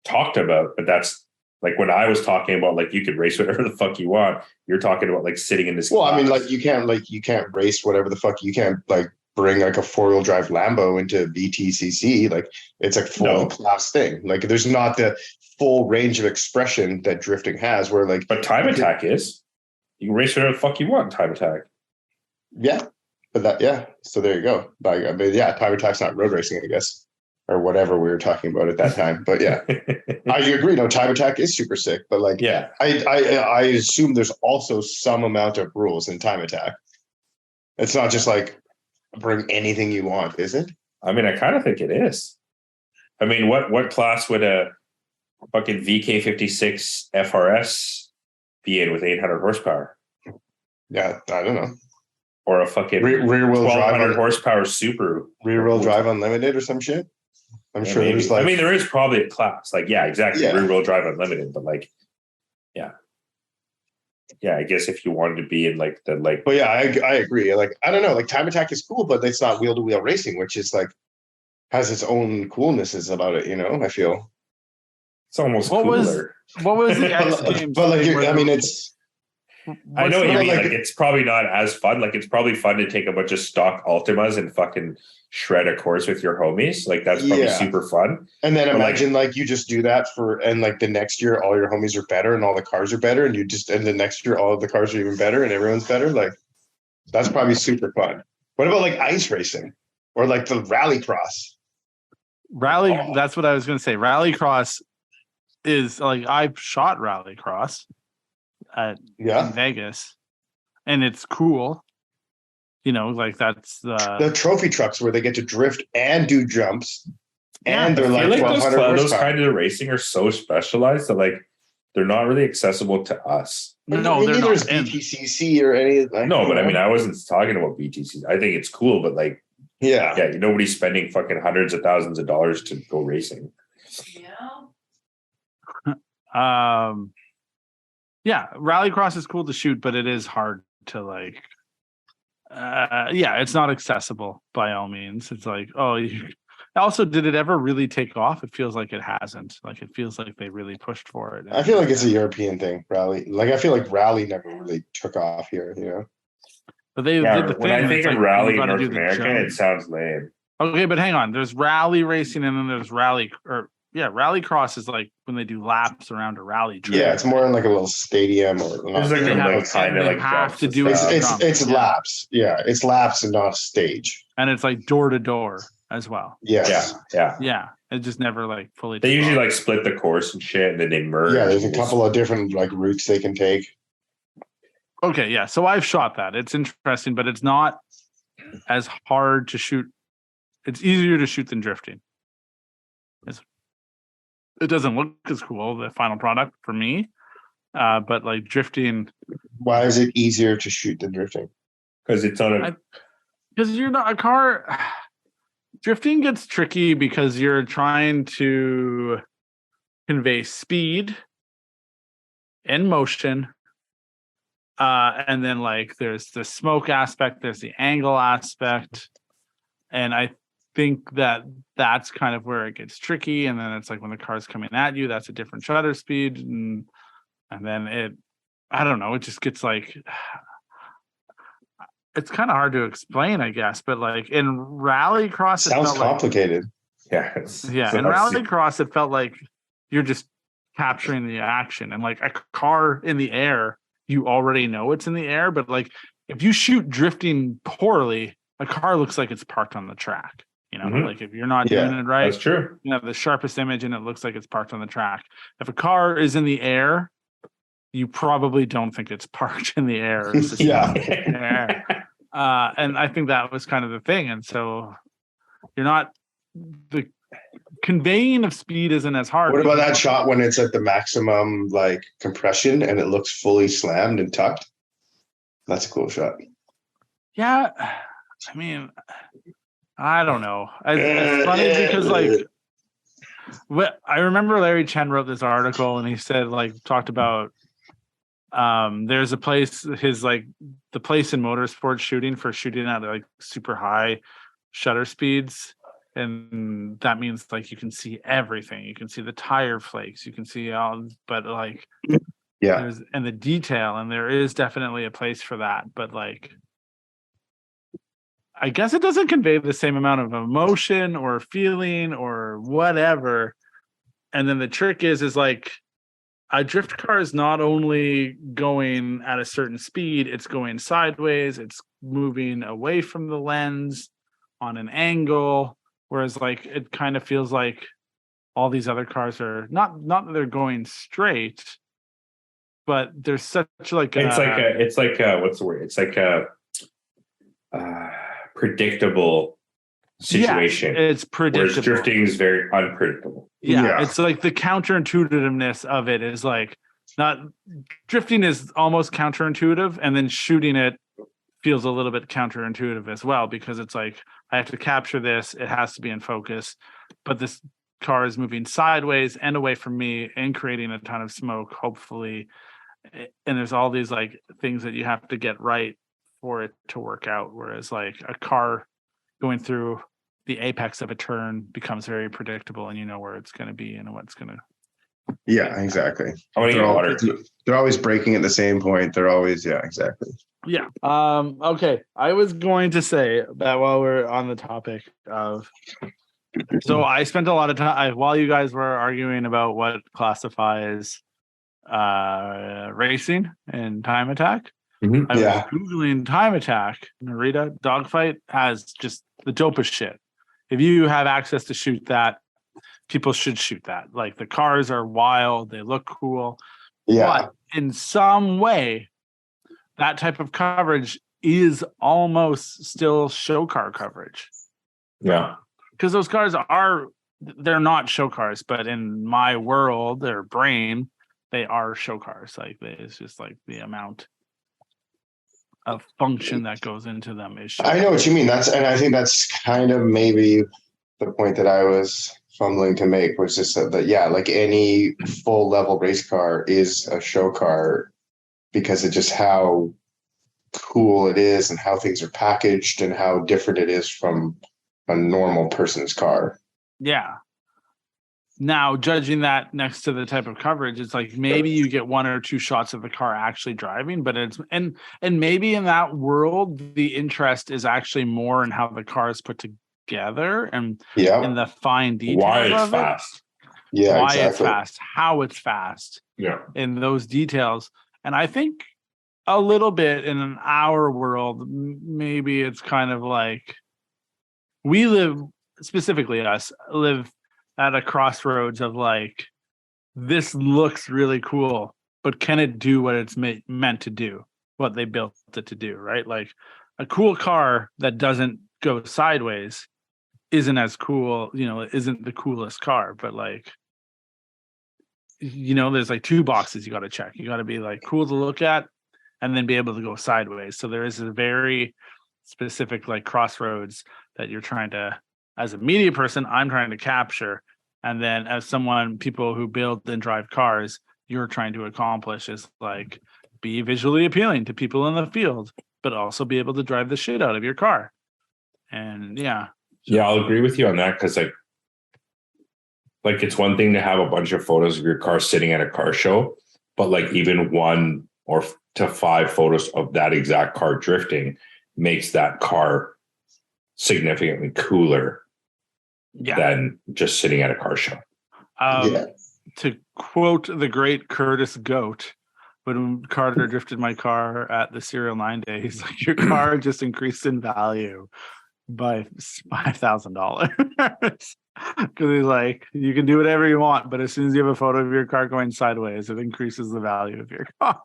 talked about? But that's Like when I was talking about like you could race whatever the fuck you want, you're talking about like sitting in this. Well, I mean, class. like you can't race whatever the fuck. You can't like bring like a 4-wheel drive Lambo into VTCC. Like it's a full class thing. Like there's not the full range of expression that drifting has. Where like, but time attack is. You can race whatever the fuck you want. Time attack. Yeah, but so there you go. Like, I mean, yeah, time attack's not road racing, I guess, or whatever we were talking about at that time. But yeah, I agree. No, time attack is super sick. But like, yeah, I assume there's also some amount of rules in time attack. It's not just like bring anything you want, is it? I mean, I kind of think it is. I mean, what class would a fucking VK56 FRS be in with 800 horsepower? Yeah, I don't know. Or a fucking rear wheel 1200 drive horsepower Subaru. Rear wheel drive unlimited or some shit? I'm sure maybe. there's like... I mean, there is probably a class. Like, yeah, exactly. Yeah. Rear wheel drive unlimited. But like, yeah. Yeah, I guess if you wanted to be in like the like... But yeah, I agree. Like, I don't know. Like, time attack is cool, but it's not wheel-to-wheel racing, which is like... has its own coolnesses about it, you know? I feel... It's almost cooler. What was the X Games? But like, I mean, it's... I know what you mean. like- Like, it's probably not as fun. Like, it's probably fun to take a bunch of stock Altimas and fucking shred a course with your homies. Like, that's probably Yeah. super fun. And then But, imagine like you just do that and like the next year all your homies are better and all the cars are better and the next year all of the cars are even better and everyone's better. Like, that's probably super fun. What about like ice racing or like the rally cross? That's what I was going to say. Rallycross is like, I've shot Rallycross in Vegas, and it's cool. You know, like that's the trophy trucks where they get to drift and do jumps, and they're like 1200 those horsepower. kind of racing are so specialized that like they're not really accessible to us. No, they're neither not. is BTCC or any. Like, No, but I mean, I wasn't talking about BTC. I think it's cool, but like, yeah, nobody's spending fucking hundreds of thousands of dollars to go racing. Yeah, Rallycross is cool to shoot, but it is hard to like. It's not accessible by all means. It's like, also, did it ever really take off? It feels like it hasn't. Like, it feels like they really pushed for it. I feel like it's a European thing, rally. Like, I feel like rally never really took off here, you know? But they did the thing. When I think of like, rally in North America, it sounds lame. Okay, but hang on. There's rally racing and then there's rallycross is like when they do laps around a rally track. Yeah, it's more in like a little stadium or it's like they have to do it's laps. Yeah, it's laps and not a stage. And it's like door to door as well. Yes. Yeah. It just never like fully. They usually like split the course and shit, and then they merge. Yeah, there's a couple of different like routes they can take. Okay, yeah. So I've shot that. It's interesting, but it's not as hard to shoot. It's easier to shoot than drifting. It doesn't look as cool, the final product for me. But like drifting. Why is it easier to shoot than drifting? Because it's on a. Because you're not a car. Drifting gets tricky because you're trying to convey speed and motion. And then like there's the smoke aspect, there's the angle aspect. And I think that's kind of where it gets tricky. And then it's like when the car's coming at you, that's a different shutter speed. And then I don't know, it just gets like, it's kind of hard to explain, I guess. But like in Rallycross, sounds complicated. In Rallycross, it felt like you're just capturing the action. And like a car in the air, you already know it's in the air. But like if you shoot drifting poorly, a car looks like it's parked on the track. You know, like if you're not doing it right, that's true. You have the sharpest image and it looks like it's parked on the track. If a car is in the air, you probably don't think it's parked in the air. It's just in the air. And I think that was kind of the thing. And so the conveying of speed isn't as hard. What about that shot when it's at the maximum like compression and it looks fully slammed and tucked? That's a cool shot. Yeah. I mean, I don't know. It's funny because like I remember Larry Chen wrote this article and he said talked about there's a place the place in motorsports shooting at like super high shutter speeds And that means like you can see everything. You can see the tire flakes. You can see all, but like there's and the detail, and there is definitely a place for that. But like, I guess it doesn't convey the same amount of emotion or feeling or whatever. And then the trick is like a drift car is not only going at a certain speed, it's going sideways, it's moving away from the lens on an angle. Whereas like it kind of feels like all these other cars are not that they're going straight, but there's such like it's like what's the word? It's like a predictable situation. Yeah, it's predictable. Whereas drifting is very unpredictable. Yeah, it's like the counterintuitiveness of it is like not drifting is almost counterintuitive, and then shooting it feels a little bit counterintuitive as well, because it's like I have to capture this, it has to be in focus, but this car is moving sideways and away from me and creating a ton of smoke, hopefully. And there's all these like things that you have to get right for it to work out. Whereas like a car going through the apex of a turn becomes very predictable, and you know where it's going to be and what's going to. Yeah, exactly. They're always braking at the same point. They're always, exactly. Yeah. Okay. I was going to say that while we're on the topic of, so I spent a lot of time while you guys were arguing about what classifies racing and time attack. Mm-hmm. I was Googling time attack. Narita dogfight has just the dopest shit. If you have access to shoot that, people should shoot that. Like the cars are wild, they look cool. Yeah. But in some way, that type of coverage is almost still show car coverage. Yeah. Because those cars they're not show cars, but in my world, their brain, they are show cars. Like it's just like the amount of function that goes into them is show I know cars. what you mean. And I think that's kind of maybe the point that I was fumbling to make, was just that like any full level race car is a show car, because of just how cool it is and how things are packaged and how different it is from a normal person's car. Yeah. Now, judging that next to the type of coverage, it's like maybe you get one or two shots of the car actually driving, but it's and maybe in that world, the interest is actually more in how the car is put together and in the fine details. Why it's fast. Yeah, why exactly. it's fast, how it's fast. Yeah. In those details. And I think a little bit in our world, maybe it's kind of like we live, specifically us, live at a crossroads of like, this looks really cool, but can it do what it's meant to do, what they built it to do, right? Like a cool car that doesn't go sideways isn't as cool, isn't the coolest car, but like, there's like two boxes you got to check. You got to be like cool to look at and then be able to go sideways. So there is a very specific like crossroads that you're trying to, as a media person, I'm trying to capture. And then as people who build and drive cars, you're trying to accomplish is like be visually appealing to people in the field, but also be able to drive the shit out of your car. And yeah. I'll agree with you on that. Cause like it's one thing to have a bunch of photos of your car sitting at a car show, but like even 1 to 5 photos of that exact car drifting makes that car significantly cooler than just sitting at a car show. To quote the great Curtis Goat, when Carter drifted my car at the SerialNine day, he's like, your car just increased in value by $5,000. Because he's like, you can do whatever you want, but as soon as you have a photo of your car going sideways, it increases the value of your car.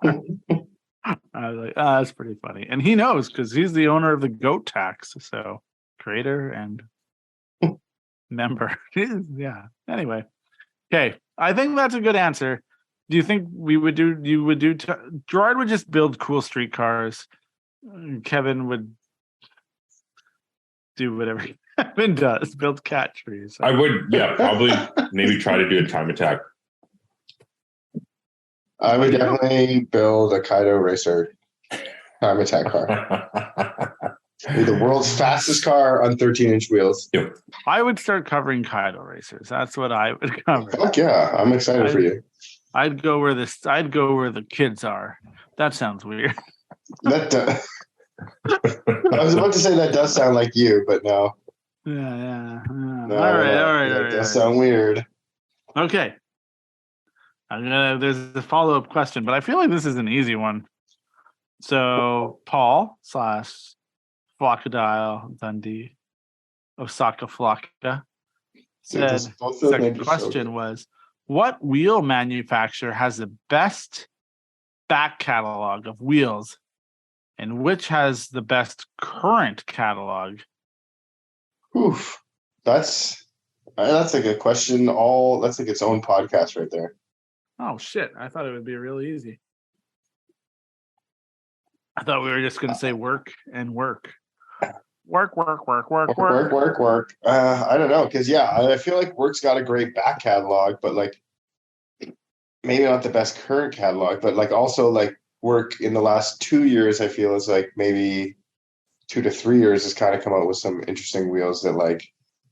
I was like, that's pretty funny. And he knows because he's the owner of the Goat Tax. So creator and member. Yeah. Anyway. Okay. I think that's a good answer. Do you think Gerard would just build cool street cars? Kevin would do whatever Kevin does, build cat trees. I would, probably maybe try to do a time attack. I would definitely build a Kaido Racer time attack car. Be the world's fastest car on 13-inch wheels. Yep. I would start covering Kaido racers. That's what I would cover. Fuck yeah, I'm excited for you. I'd go where the kids are. That sounds weird. That I was about to say that does sound like you, but no. Yeah. No, All right. That does sound weird. Okay. There's a follow-up question, but I feel like this is an easy one. So Paul / Flocadile Dundee Osaka Flocka said second question was, what wheel manufacturer has the best back catalog of wheels and which has the best current catalog? Oof. That's like a question that's like its own podcast right there. Oh shit, I thought it would be really easy. I thought we were just going to say work and work. Work. I don't know, because I feel like Work's got a great back catalog, but like maybe not the best current catalog, but like also like Work in the last 2 years, I feel is like maybe 2 to 3 years has kind of come out with some interesting wheels that like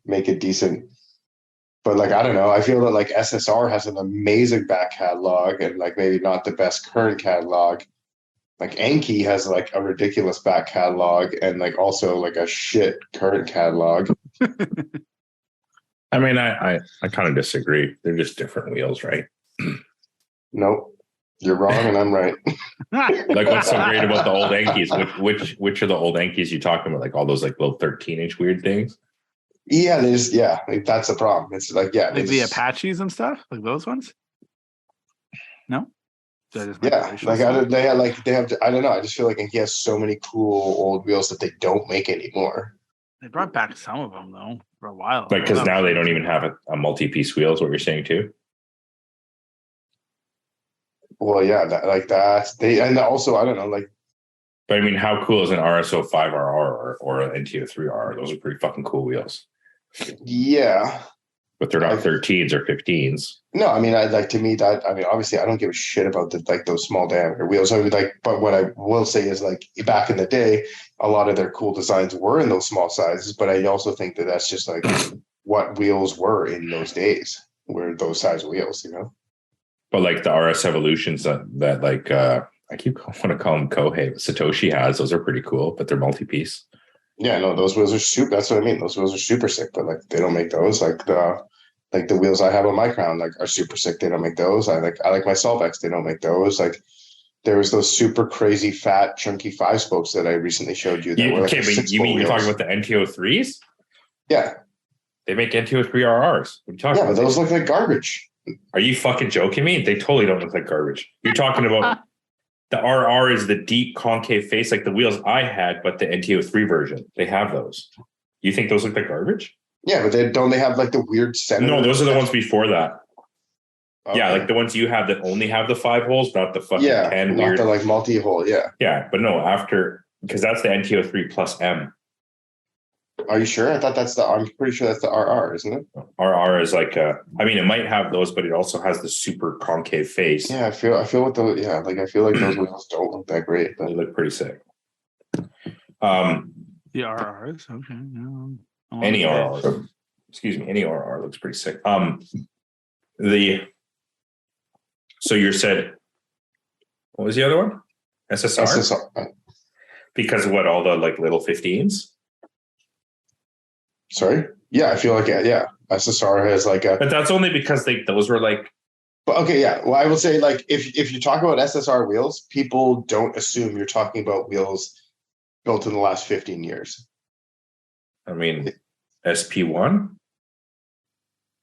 make it decent. But like I don't know, I feel that like SSR has an amazing back catalog and like maybe not the best current catalog. Like Anki has like a ridiculous back catalog and like also like a shit current catalog. I mean, I kind of disagree. They're just different wheels, right? Nope. You're wrong and I'm right. Like, what's so great about the old Ankis? Which are the old Ankis you talking about? Like all those like little 13-inch weird things? Yeah, like, that's the problem. It's like, like the Apaches and stuff, like those ones. No. They have. I don't know. I just feel like he has so many cool old wheels that they don't make anymore. They brought back some of them though for a while. Like because now they don't even have a multi-piece wheel. Is what you're saying too? Well, yeah, and also I don't know, like. But I mean, how cool is an RSO 5RR or an NTO 3R? Those are pretty fucking cool wheels. Yeah. But they're not 13s or 15s. No, I mean, obviously, I don't give a shit about those small diameter wheels. I mean, but what I will say is, like, back in the day, a lot of their cool designs were in those small sizes. But I also think that that's just like what wheels were in those days, were those size wheels, you know. But like the RS Evolutions that like I keep want to call them Kohei, but Satoshi has, those are pretty cool, but they're multi-piece. Yeah, no, those wheels are super. That's what I mean. Those wheels are super sick, but like they don't make those. Like the wheels I have on my Crown like are super sick. They don't make those. I like my Solvex. They don't make those. Like there was those super crazy fat chunky 5-spokes that I recently showed you. That were like you mean you're talking about the NTO 3s? Yeah, they make NTO 3 RRs. What are you talking about? Yeah, but those look like garbage. Are you fucking joking me? They totally don't look like garbage. You're talking about. The RR is the deep concave face, like the wheels I had, but the NTO 3 version. They have those. You think those look like garbage? Yeah, but they have like the weird center? No, those are the ones before that. Okay. Yeah, like the ones you have that only have the 5 holes, not the fucking 10 weird. Not the like multi-hole, yeah. Yeah, but no, because that's the NTO 3 plus M. Are you sure? I thought I'm pretty sure that's the RR, isn't it? RR is like it might have those, but it also has the super concave face. Yeah, I feel I feel like those wheels don't look that great, but they look pretty sick. The RRs, okay. Yeah. Any RR, any RR looks pretty sick. So you said, what was the other one? SSR? Because of what, all the like little 15s? Sorry? Yeah, I feel like, SSR has like a... But that's only because those were like... But okay, yeah. Well, I will say, like, if you talk about SSR wheels, people don't assume you're talking about wheels built in the last 15 years. I mean, SP1?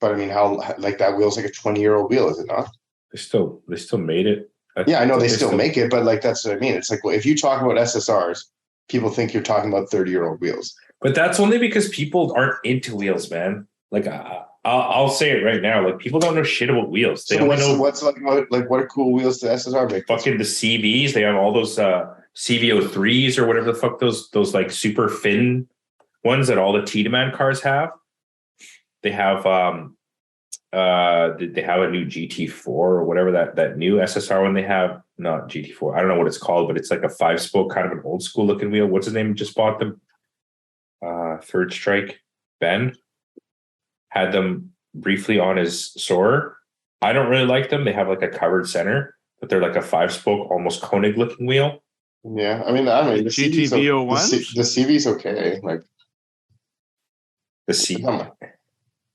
But I mean, how, like, that wheel's like a 20-year-old wheel, is it not? They still made it. Yeah, I know they still make it, but like, that's what I mean. It's like, well, if you talk about SSRs, people think you're talking about 30-year-old wheels. But that's only because people aren't into wheels, man. Like, I'll say it right now. Like, people don't know shit about wheels. They only know what are cool wheels to SSR make? Fucking the CVs. They have all those CVO3s or whatever the fuck those like super fin ones that all the Tiedemann cars have. They have they have a new GT4 or whatever that new SSR one they have. Not GT4. I don't know what it's called, but it's like a 5-spoke kind of an old school looking wheel. What's his name? Just bought them. Third Strike Ben had them briefly on his Soarer. I don't really like them. They have like a covered center, but they're like a 5-spoke, almost Koenig looking wheel. Yeah, I mean, the CV's GTV01s? the CV's okay. Like The C.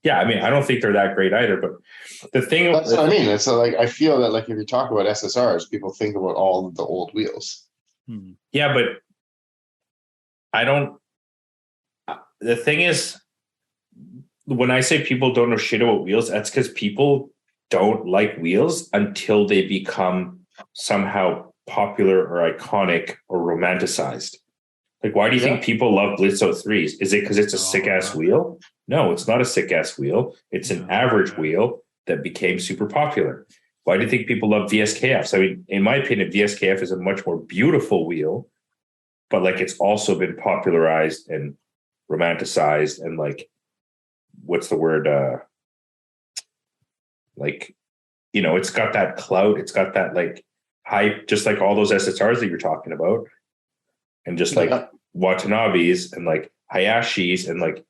Yeah, I mean, I don't think they're that great either. But the thing that's what I mean. It's like I feel that like if you talk about SSRs, people think about all of the old wheels. Yeah, but I don't. The thing is, when I say people don't know shit about wheels, that's because people don't like wheels until they become somehow popular or iconic or romanticized. Like, why do you think people love Blitzo 3s? Is it because it's a sick-ass wheel? No, it's not a sick-ass wheel. It's an average wheel that became super popular. Why do you think people love VSKFs? I mean, in my opinion, VSKF is a much more beautiful wheel, but like it's also been popularized and romanticized and like, what's the word? Like, you know, it's got that clout. It's got that like hype, just like all those SSRs that you're talking about. And just like Watanabe's and like Hayashi's and like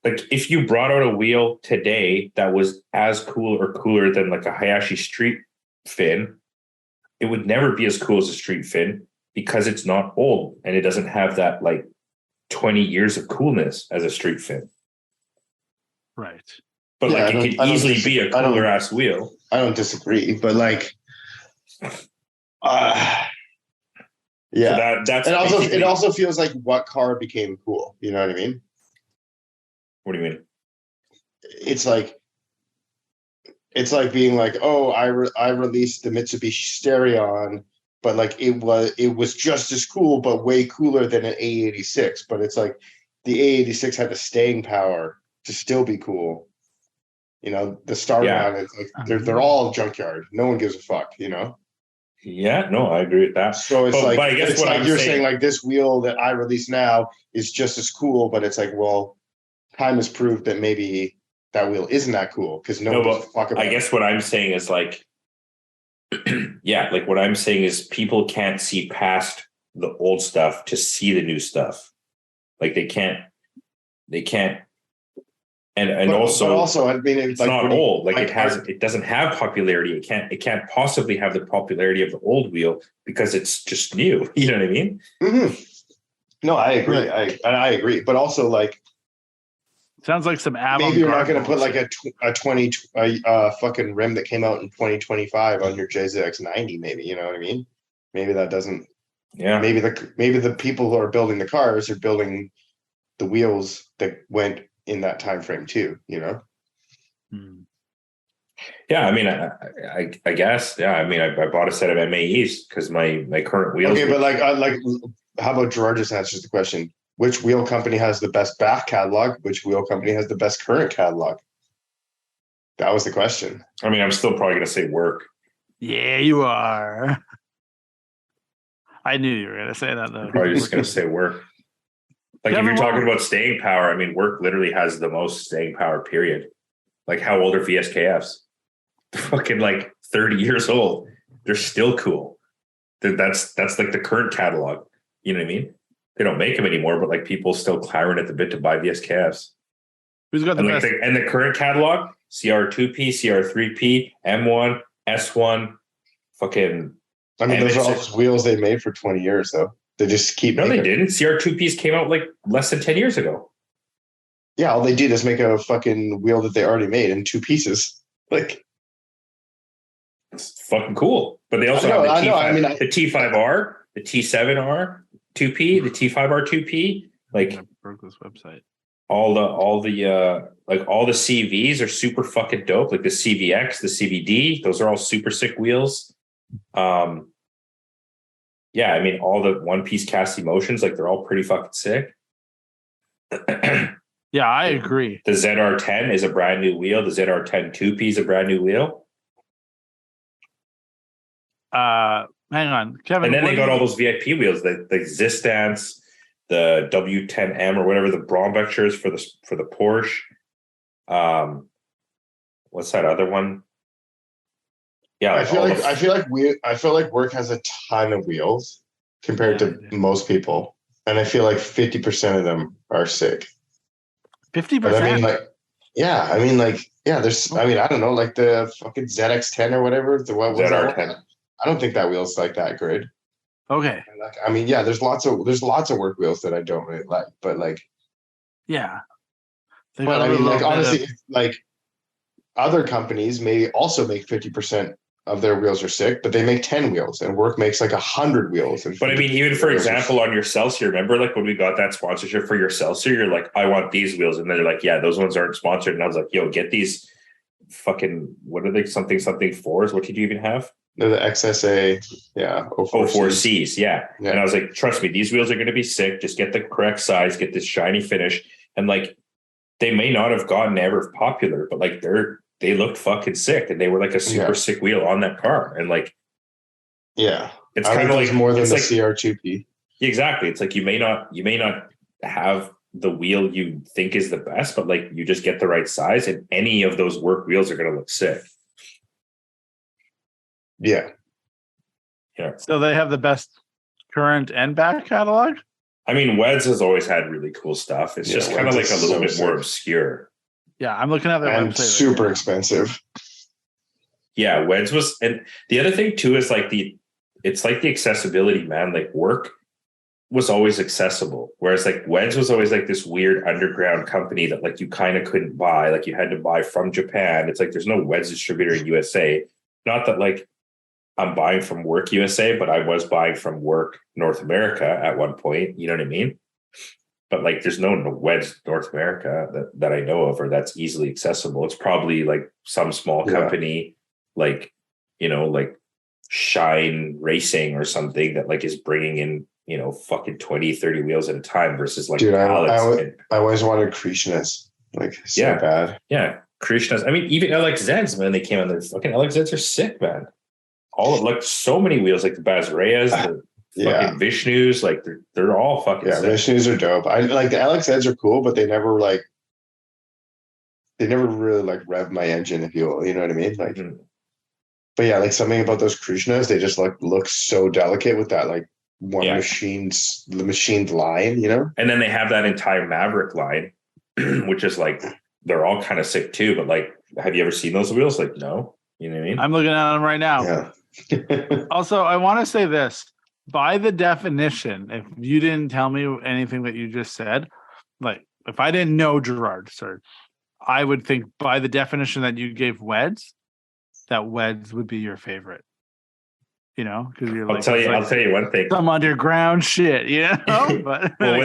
if you brought out a wheel today that was as cool or cooler than like a Hayashi street fin, it would never be as cool as a street fin because it's not old and it doesn't have that like 20 years of coolness as a street fin. Right. But like it could easily be a cooler ass wheel. I don't disagree, but like yeah. So that's it also feels like what car became cool. You know what I mean? What do you mean? It's like being like, oh, I released the Mitsubishi Starion, but like it was just as cool, but way cooler than an A86. But it's like the A86 had the staying power to still be cool. You know, the Starion is like they're all junkyard. No one gives a fuck. You know. Yeah, no, I agree with that. So it's but I guess it's what like you're saying, like this wheel that I release now is just as cool, but it's like, well, time has proved that maybe that wheel isn't that cool because no one gives a fuck about it. I guess what I'm saying is like, yeah, like what I'm saying is people can't see past the old stuff to see the new stuff. Like they can't, and also, I mean, it's like not old. Like it doesn't have popularity. It can't possibly have the popularity of the old wheel because it's just new. You know what I mean? Mm-hmm. No, I agree. Right. I agree. But also, like, sounds like some maybe you're not going to put like a fucking rim that came out in 2025 on your JZX90. Maybe, you know what I mean? Maybe that doesn't. Yeah. Maybe the people who are building the cars are building the wheels that went in that time frame too, you know. Yeah, I mean, I guess, yeah. I mean, I bought a set of MAEs because my current wheels. Okay, but like how about Gerard just answers the question? Which wheel company has the best back catalog? Which wheel company has the best current catalog? That was the question. I mean, I'm still probably going to say Work. Yeah, you are. I knew you were going to say that though. I'm probably just going to say Work. Like if you're talking about staying power, I mean, Work literally has the most staying power, period. Like how old are VSKFs? They're fucking like 30 years old. They're still cool. That's like the current catalog. You know what I mean? They don't make them anymore, but like people still clamoring at the bit to buy VSKFs. Who's got the best? And the current catalog, CR2P, CR3P, M1, S1, fucking. I mean, those are all just wheels they made for 20 years, though. They just keep. No, they didn't. CR2Ps came out like less than 10 years ago. Yeah, all they did is make a fucking wheel that they already made in 2 pieces. Like, it's fucking cool. But they also have the T5, the T5R, the T7R 2P, the T5R 2P. Like, I broke this website. All the CVs are super fucking dope. Like the CVX, the CVD, those are all super sick wheels. Yeah, I mean, all the one-piece cast emotions, like they're all pretty fucking sick. Yeah, I agree. The ZR10 is a brand new wheel. The ZR10 2P is a brand new wheel. Hang on, Kevin. And then they got all those VIP wheels, the Zistance, the W10M or whatever the Brombecher is for the Porsche. What's that other one? Yeah, I feel like Work has a ton of wheels compared to most people. And I feel like 50% of them are sick. 50%. But I mean, like, yeah, I mean, like, yeah, there's, I mean, I don't know, like the fucking ZX10 or whatever. What was that ZR10. one? I don't think that wheel's like that good. Okay. Like, I mean, yeah, there's lots of work wheels that I don't really like, but like, Yeah. but I mean, like, honestly, like other companies may also make 50% of their wheels are sick, but they make 10 wheels, and work makes like 100 wheels. But I mean, even for example, on your Celsius, remember like when we got that sponsorship for your Celsius, you're like, I want these wheels. And then they're like, yeah, those ones aren't sponsored. And I was like, yo, get these fucking, what are they? Something fours. What did you even have? They're the XSA, yeah, 04Cs, yeah. And I was like, trust me, these wheels are going to be sick. Just get the correct size, get this shiny finish. And like, they may not have gotten ever popular, but like they looked fucking sick, and they were like a super sick wheel on that car. And like, yeah, it's kind of like more than the like, CR2P. Exactly. It's like you may not have the wheel you think is the best, but like you just get the right size, and any of those work wheels are going to look sick. Yeah. Yeah. So they have the best current and back catalog? I mean, Weds has always had really cool stuff. It's just kind of like a little bit more obscure. Yeah, I'm looking at their and website. Super expensive. Yeah, Weds was, and the other thing too is like it's like the accessibility, man. Like work was always accessible, whereas like Weds was always like this weird underground company that like you kind of couldn't buy. Like you had to buy from Japan. It's like there's no Weds distributor in USA. Not that like I'm buying from Work USA, but I was buying from Work North America at one point. You know what I mean? But like, there's no Weds North America that I know of, or that's easily accessible. It's probably like some small company, like, you know, like Shine Racing or something that like is bringing in, you know, fucking 20, 30 wheels at a time versus like, dude, I always wanted Krishnas, like so bad. Yeah. Krishnas. I mean, even LXZs, man, they came on, their fucking LXZs are sick, man. All of like so many wheels, like the Bazrayas, the fucking Vishnus, like they're all fucking sick. Vishnus are dope. I like the LXZs are cool, but they never really like rev my engine, if you will. You know what I mean? Like, but yeah, like something about those Krishnas, they just like look so delicate with that like the machined line, you know? And then they have that entire Maverick line, which is like they're all kind of sick too. But like, have you ever seen those wheels? Like, no, you know what I mean? I'm looking at them right now. Yeah. Also, I want to say this. By the definition, if you didn't tell me anything that you just said, like if I didn't know Gerard, sir, I would think by the definition that you gave Weds, that Weds would be your favorite. You know, because you're I'll tell you one thing. Some underground shit, you know. But well,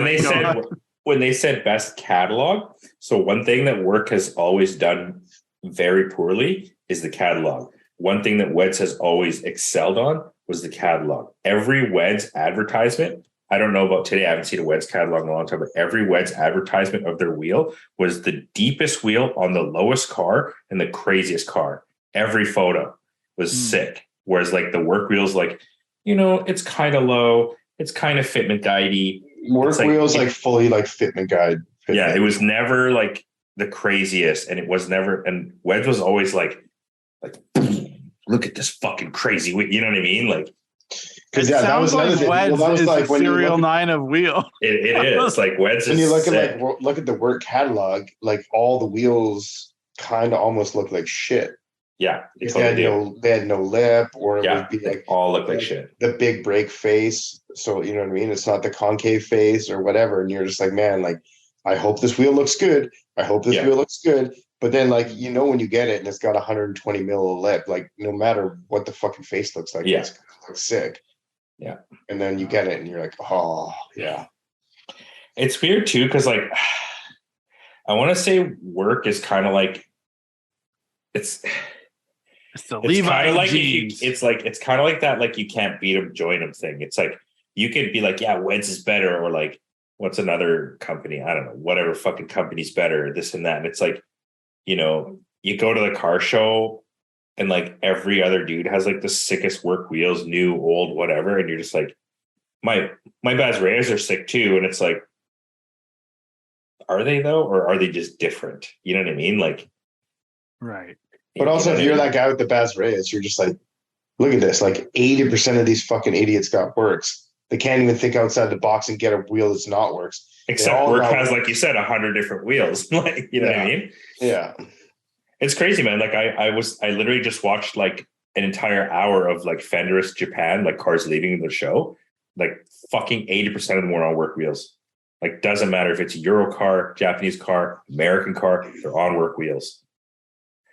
when they said best catalog, so one thing that Work has always done very poorly is the catalog. One thing that Weds has always excelled on was the catalog. Every Weds advertisement, I don't know about today, I haven't seen a Weds catalog in a long time, but every Weds advertisement of their wheel was the deepest wheel on the lowest car and the craziest car. Every photo was sick. Whereas like the Work wheels, like, you know, it's kind of low, it's kind of Fitment guide-y. Work wheels like fully like Fitment guide. Yeah, it was never like the craziest, and it was never, and Weds was always like look at this fucking crazy wheel. You know what I mean? Like, because that was like Weds is like the SerialNine of wheel. It is like Weds. When you look at the Work catalog, like all the wheels kind of almost look like shit. Yeah, they had no lip, or it would be like all look like shit. The big brake face. So you know what I mean? It's not the concave face or whatever. And you're just like, man, like I hope this wheel looks good. I hope this wheel looks good. But then, like, you know, when you get it and it's got 120 mil lip, like no matter what the fucking face looks like, it's gonna look sick. Yeah. And then you get it and you're like, oh yeah. It's weird too, because like I want to say Work is kind of like it's kind of like it's kind of like that, like you can't beat them, join them thing. It's like you could be like, yeah, Weds is better, or like what's another company? I don't know, whatever fucking company's better, this and that. And it's like, you know, you go to the car show and like every other dude has like the sickest Work wheels, new, old, whatever. And you're just like, my Bazrayas are sick too. And it's like, are they though? Or are they just different? You know what I mean? Like, right. But also, if you're that guy with the Bazrayas, you're just like, look at this. Like 80% of these fucking idiots got Works. They can't even think outside the box and get a wheel that's not works. Except work has, like you said, 100 different wheels. Like, you know what I mean? Yeah. It's crazy, man. Like I literally just watched like an entire hour of like Fenderist Japan, like cars leaving the show. Like fucking 80% of them were on work wheels. Like, doesn't matter if it's a Euro car, Japanese car, American car, they're on work wheels.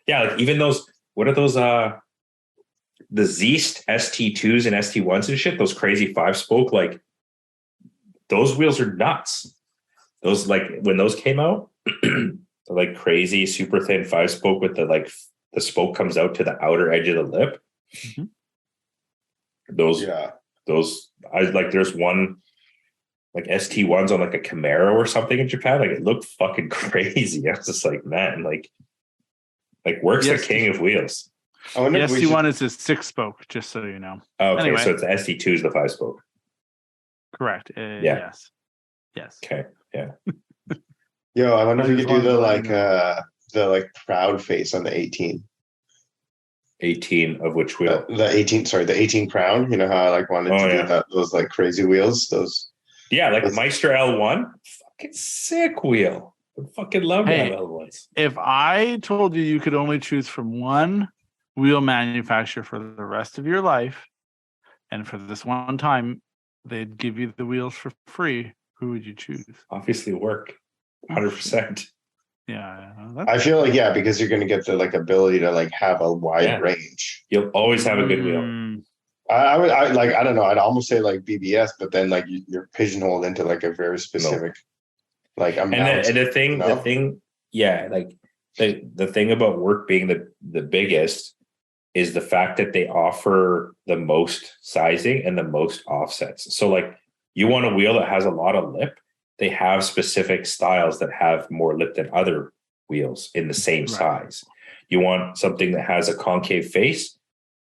Yeah, like even those, what are those, the Zeest ST2s and ST1s and shit, those crazy 5-spoke, like, those wheels are nuts. Those, like, when those came out, they're like crazy, super thin 5-spoke with the, like, the spoke comes out to the outer edge of the lip. Mm-hmm. Those, I like, there's one, like ST1s on like a Camaro or something in Japan. Like it looked fucking crazy. I was just like, man, like work's the king of wheels. The ST1 is a 6-spoke, just so you know. Oh, okay, anyway. So it's the ST2 is the 5-spoke. Correct. Yeah. Yes. Okay. Yeah. Yo, I wonder if we could do the proud face on the 18. 18 of which wheel? The 18 crown. You know how I like wanted to do that, those like crazy wheels, those. Yeah, like Meister L1, fucking sick wheel. I fucking love that L1s. If I told you could only choose from one wheel manufacturer for the rest of your life, and for this one time they'd give you the wheels for free, who would you choose? Obviously, work, 100%. Yeah, I feel like because you're going to get the like ability to like have a wide range. You'll always have a good wheel. I don't know. I'd almost say like BBS, but then like you're pigeonholed into like a very specific like amount. And the thing, like the thing about work being the biggest is the fact that they offer the most sizing and the most offsets. So like you want a wheel that has a lot of lip, they have specific styles that have more lip than other wheels in the same size. You want something that has a concave face,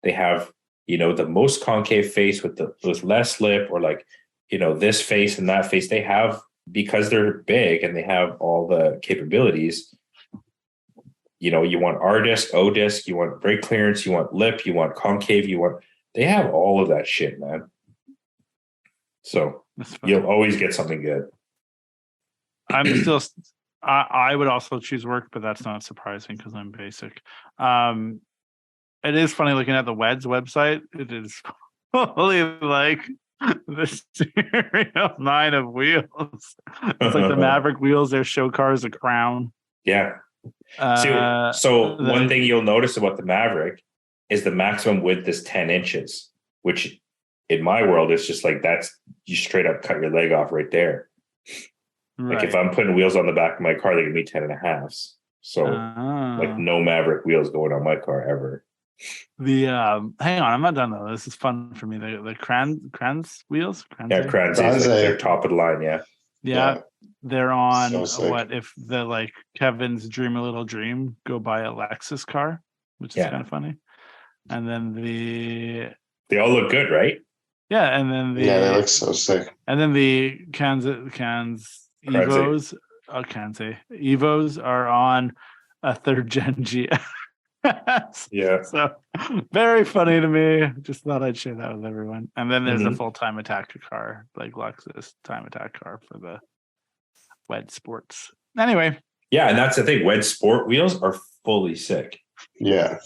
they have the most concave face with less lip, or like, this face and that face. They have, because they're big and they have all the capabilities, you want R disc, O disc, you want brake clearance, you want lip, you want concave, they have all of that shit, man. So you'll always get something good. I would also choose work, but that's not surprising because I'm basic. It is funny looking at the WED's website. It is fully like the SerialNine of wheels. It's like the Maverick wheels, their show car is a crown. Yeah. So one thing you'll notice about the Maverick is the maximum width is 10 inches, which in my world is just like, that's, you straight up cut your leg off right there. Right. Like if I'm putting wheels on the back of my car, they give me 10.5s. So like no Maverick wheels going on my car ever. The hang on, I'm not done though. This is fun for me. The Kranz wheels. Kranz is like their top of the line. Yeah. They're on what if the like Kevin's Dream a Little Dream go buy a Lexus car, which is kind of funny. And then they all look good, right? Yeah, and then they look so sick. And then the Cans Evos, Evos are on a 3rd gen GS. Yeah. So very funny to me. Just thought I'd share that with everyone. And then there's a full time attack car, like Lexus time attack car for the WED Sports. Anyway. Yeah, and that's the thing. WED Sport wheels are fully sick. Yeah.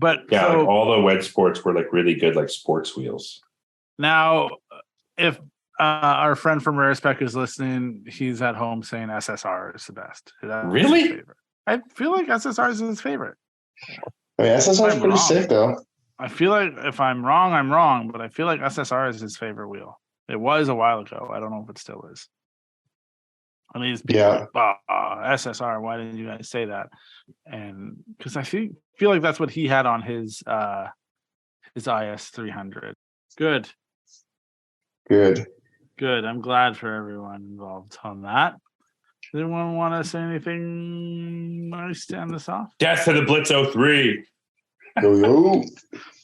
But yeah, like all the WED Sports were like really good, like sports wheels. Now, if our friend from Rare Spec is listening, he's at home saying SSR is the best. Really? I feel like SSR is his favorite. I mean, SSR is pretty sick, though. I feel like if I'm wrong, I'm wrong, but I feel like SSR is his favorite wheel. It was a while ago. I don't know if it still is. I mean, SSR, why didn't you guys say that? And because I feel like that's what he had on his IS 300. Good. I'm glad for everyone involved on that. Does anyone want to say anything nice to end this off? Death to the Blitz 03. Yo.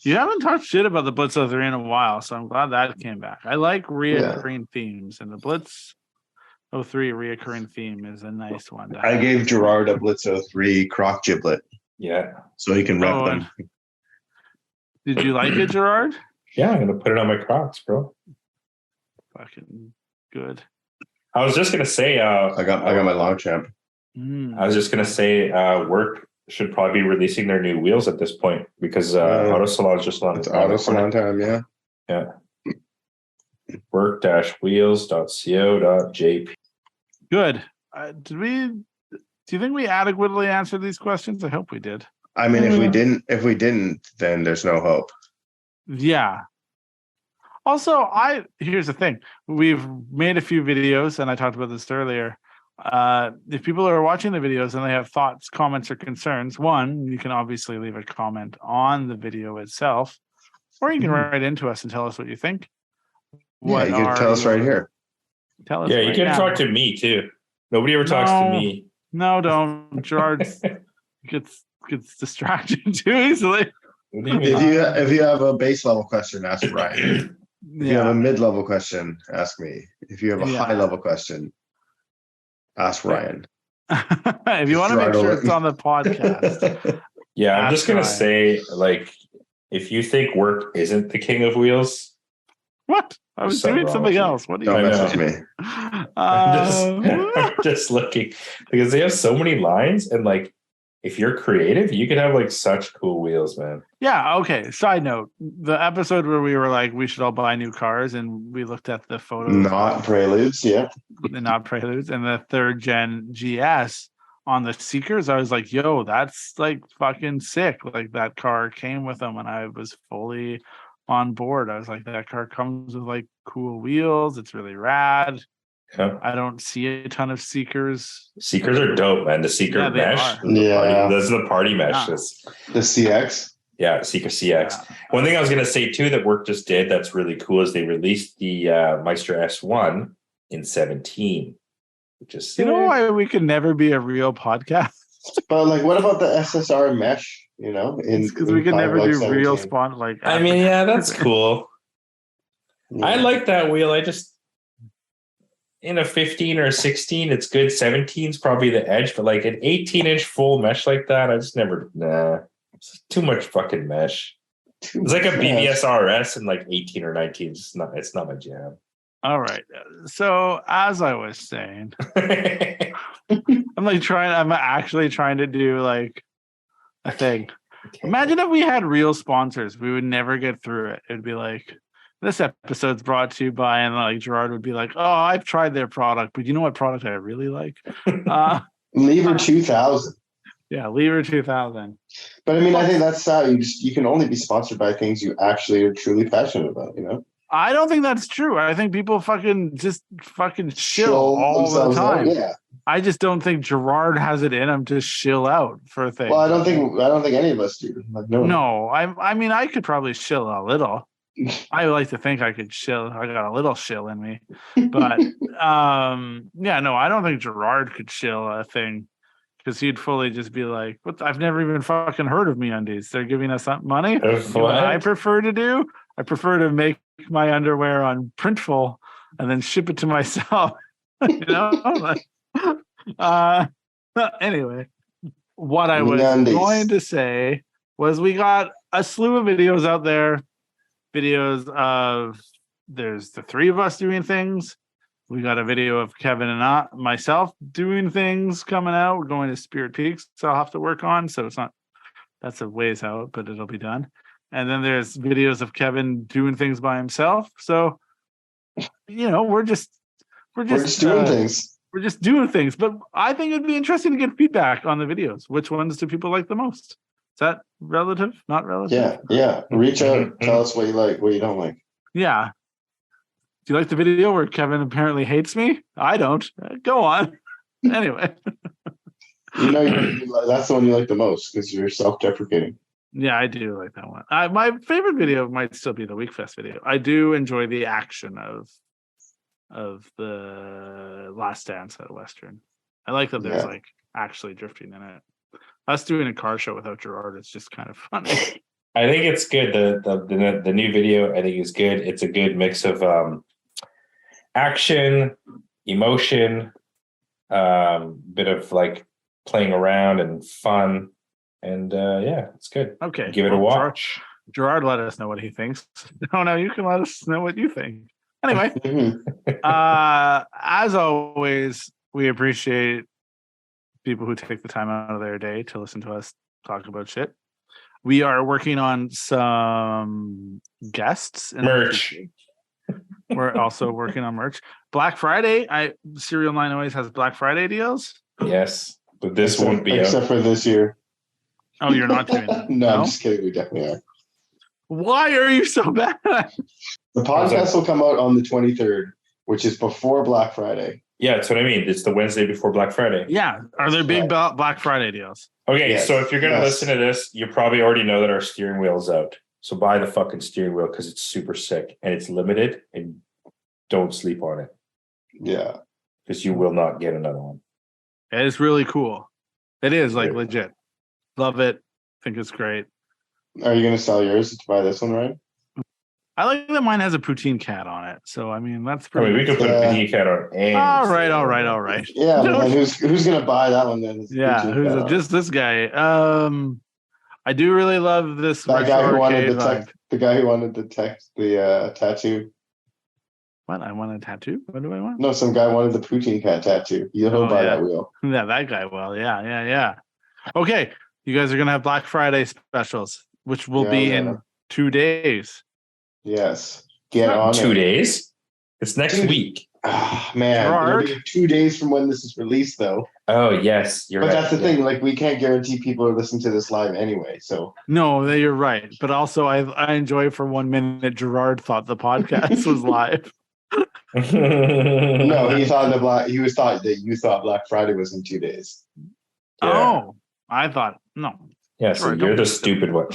You haven't talked shit about the Blitz 03 in a while, so I'm glad that came back. I like reoccurring themes, and the Blitz 03 reoccurring theme is a nice one. I gave Gerard a Blitz 03 croc giblet. Yeah. So he can rep them. Did you like it, Gerard? Yeah, I'm gonna put it on my Crocs, bro. Fucking good. I was just gonna say, I got my Longchamp. I was just gonna say, work should probably be releasing their new wheels at this point because Auto Salon's just on. It's Auto Salon time, yeah. Yeah. Work-wheels.co.jp. Good. Do you think we adequately answered these questions? I hope we did. I mean, if we didn't, then there's no hope. Yeah. Also, here's the thing. We've made a few videos, and I talked about this earlier. If people are watching the videos and they have thoughts, comments, or concerns, one, you can obviously leave a comment on the video itself, or you can write into us and tell us what you think. Yeah, you can tell us right here. Tell us. Yeah, right you can now. talk to me too. Nobody ever talks to me. No, don't. Gerard gets distracted too easily. What do you mean? If you have a base level question, ask Ryan. If you have a mid level question, ask me. If you have a high level question, ask Ryan. If you want to make sure it's on the podcast. Yeah, I'm just gonna say, like, if you think work isn't the king of wheels, what? I was doing something else. What do you don't mess with me? I'm just looking because they have so many lines, and like, if you're creative, you could have like such cool wheels, man. Yeah. Okay. Side note: the episode where we were like, we should all buy new cars, and we looked at the photos. Not Preludes, yeah. Not Preludes, and the 3rd gen GS on the Seekers. I was like, yo, that's like fucking sick. Like that car came with them, and I was fully on board. I was like, that car comes with like cool wheels. It's really rad. Yeah. I don't see a ton of Seekers. Seekers are dope, man. The Seeker mesh. That's the party mesh. Yeah. The CX. Yeah, Seeker CX. Yeah. One thing I was going to say too that work just did that's really cool is they released the Meister S1 in 17, which is sick. You know why we could never be a real podcast? But like, what about the SSR mesh? You know, because we could never do 17. Real spawn. Like, I mean, yeah, that's cool. Yeah. I like that wheel. I just in a 15 or a 16, it's good. 17 is probably the edge, but like an 18-inch full mesh like that, I just never. Nah, it's too much fucking mesh. It's like a BBS RS and like 18 or 19. It's not my jam. All right. So as I was saying, I'm actually trying to do like a thing. Okay. Imagine if we had real sponsors, we would never get through it. It'd be like, this episode's brought to you by, and like Gerard would be like, oh, I've tried their product, but you know what product I really like? Lever 2000. Yeah, Lever 2000. But I mean, I think that's how you can only be sponsored by things you actually are truly passionate about, you know? I don't think that's true. I think people fucking shill all the time. Out, yeah. I just don't think Gerard has it in him to shill out for things. Well, I don't think any of us do. Like, no. I mean, I could probably shill a little. I like to think I could shill. I got a little shill in me, but yeah, no, I don't think Gerard could shill a thing because he'd fully just be like, "What? I've never even fucking heard of MeUndies. They're giving us money." You know what I prefer to do? I prefer to make my underwear on Printful and then ship it to myself. You know, like, anyway, what I was going to say was we got a slew of videos out there. Videos of there's the 3 of us doing things. We got a video of Kevin and myself doing things coming out. We're going to Spirit Peaks, so I'll have to work on. So that's a ways out, but it'll be done. And then there's videos of Kevin doing things by himself. So, you know, we're just doing things. We're just doing things. But I think it'd be interesting to get feedback on the videos. Which ones do people like the most? Is that relative? Not relative? Yeah. Reach out. Tell us what you like, what you don't like. Yeah. Do you like the video where Kevin apparently hates me? I don't. Go on. Anyway. You know, that's the one you like the most because you're self-deprecating. Yeah, I do like that one. My favorite video might still be the Weekfest video. I do enjoy the action of the Last Dance at Western. I like that there's like actually drifting in it. Us doing a car show without Gerard is just kind of funny. I think it's good. The new video I think is good. It's a good mix of action, emotion, bit of like playing around and fun. And yeah, it's good. Okay. Give it a watch. Gerard let us know what he thinks. No, you can let us know what you think. Anyway, as always, we appreciate people who take the time out of their day to listen to us talk about shit. We are working on some guests and Merch. We're also working on merch. Black Friday, SerialNine always has Black Friday deals. Yes, but this won't be except out. for this year. Oh, you're not doing that? No, I'm just kidding. We definitely are. Why are you so bad? The podcast will come out on the 23rd, which is before Black Friday. Yeah, that's what I mean. It's the Wednesday before Black Friday. Yeah. Are there big Black Friday deals? Okay, Yes. so if you're going to Yes. listen to this, you probably already know that our steering wheel's out. So buy the fucking steering wheel because it's super sick and it's limited, and don't sleep on it Yeah. because you will not get another one. It's really cool. It is like Yeah. legit. Love it. Think it's great. Are you going to sell yours to buy this one, right? I like that mine has a poutine cat on it. So, I mean, that's I pretty mean, we could put a PD cat on any All steering right. wheel. Yeah, but then who's going to buy that one then? Yeah, who's just this guy? I do really love this. That guy who wanted vibe. the guy who wanted the tattoo. What? I want a tattoo? What do I want? No, some guy wanted the poutine cat tattoo. He'll buy that wheel. Yeah, that guy will. Yeah. Okay, you guys are gonna have Black Friday specials, which will be in 2 days. Yes. Get on 2 days? It's next week. Oh, man, Gerard? it'll be 2 days from when this is released, though. Oh, yes. You're But right. that's the thing. Like, we can't guarantee people are listening to this live anyway. So No, you're right. But also, I enjoy for 1 minute Gerard thought the podcast was live. no, he thought that you thought Black Friday was in 2 days. Yeah. Oh, I thought no. Yeah, so Gerard, you're don't the be stupid one.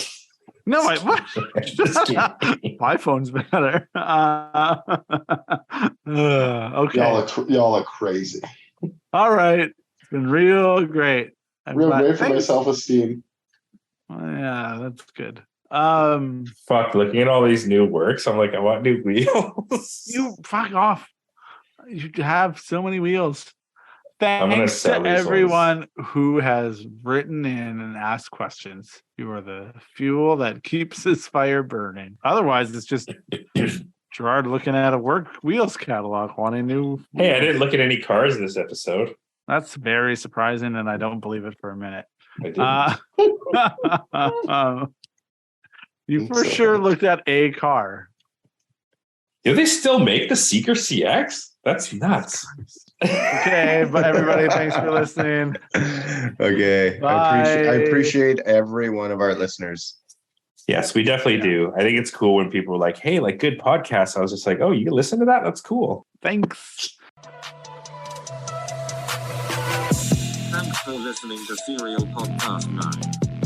No, what? Just kidding. My phone's better. Okay. Y'all are crazy. All right. It's been real great. Real great for my Thanks. self-esteem. Yeah, that's good. Fuck, looking at all these new works, I'm like, I want new wheels. You fuck off. You have so many wheels. I'm gonna Thanks sell to these everyone who has written in and asked questions. You are the fuel that keeps this fire burning. Otherwise, it's just Gerard looking at a work wheels catalog, wanting new. Hey, I didn't look at any cars this episode. That's very surprising, and I don't believe it for a minute. I didn't. You for sure looked at a car. Do they still make the Seeker CX? That's nuts. Okay, but everybody, thanks for listening. Okay. I appreciate every one of our listeners. Yes, we definitely do. I think it's cool when people are like, hey, like good podcasts. I was just like, oh, you listen to that? That's cool. Thanks. Thanks for listening to Serial Podcast 9.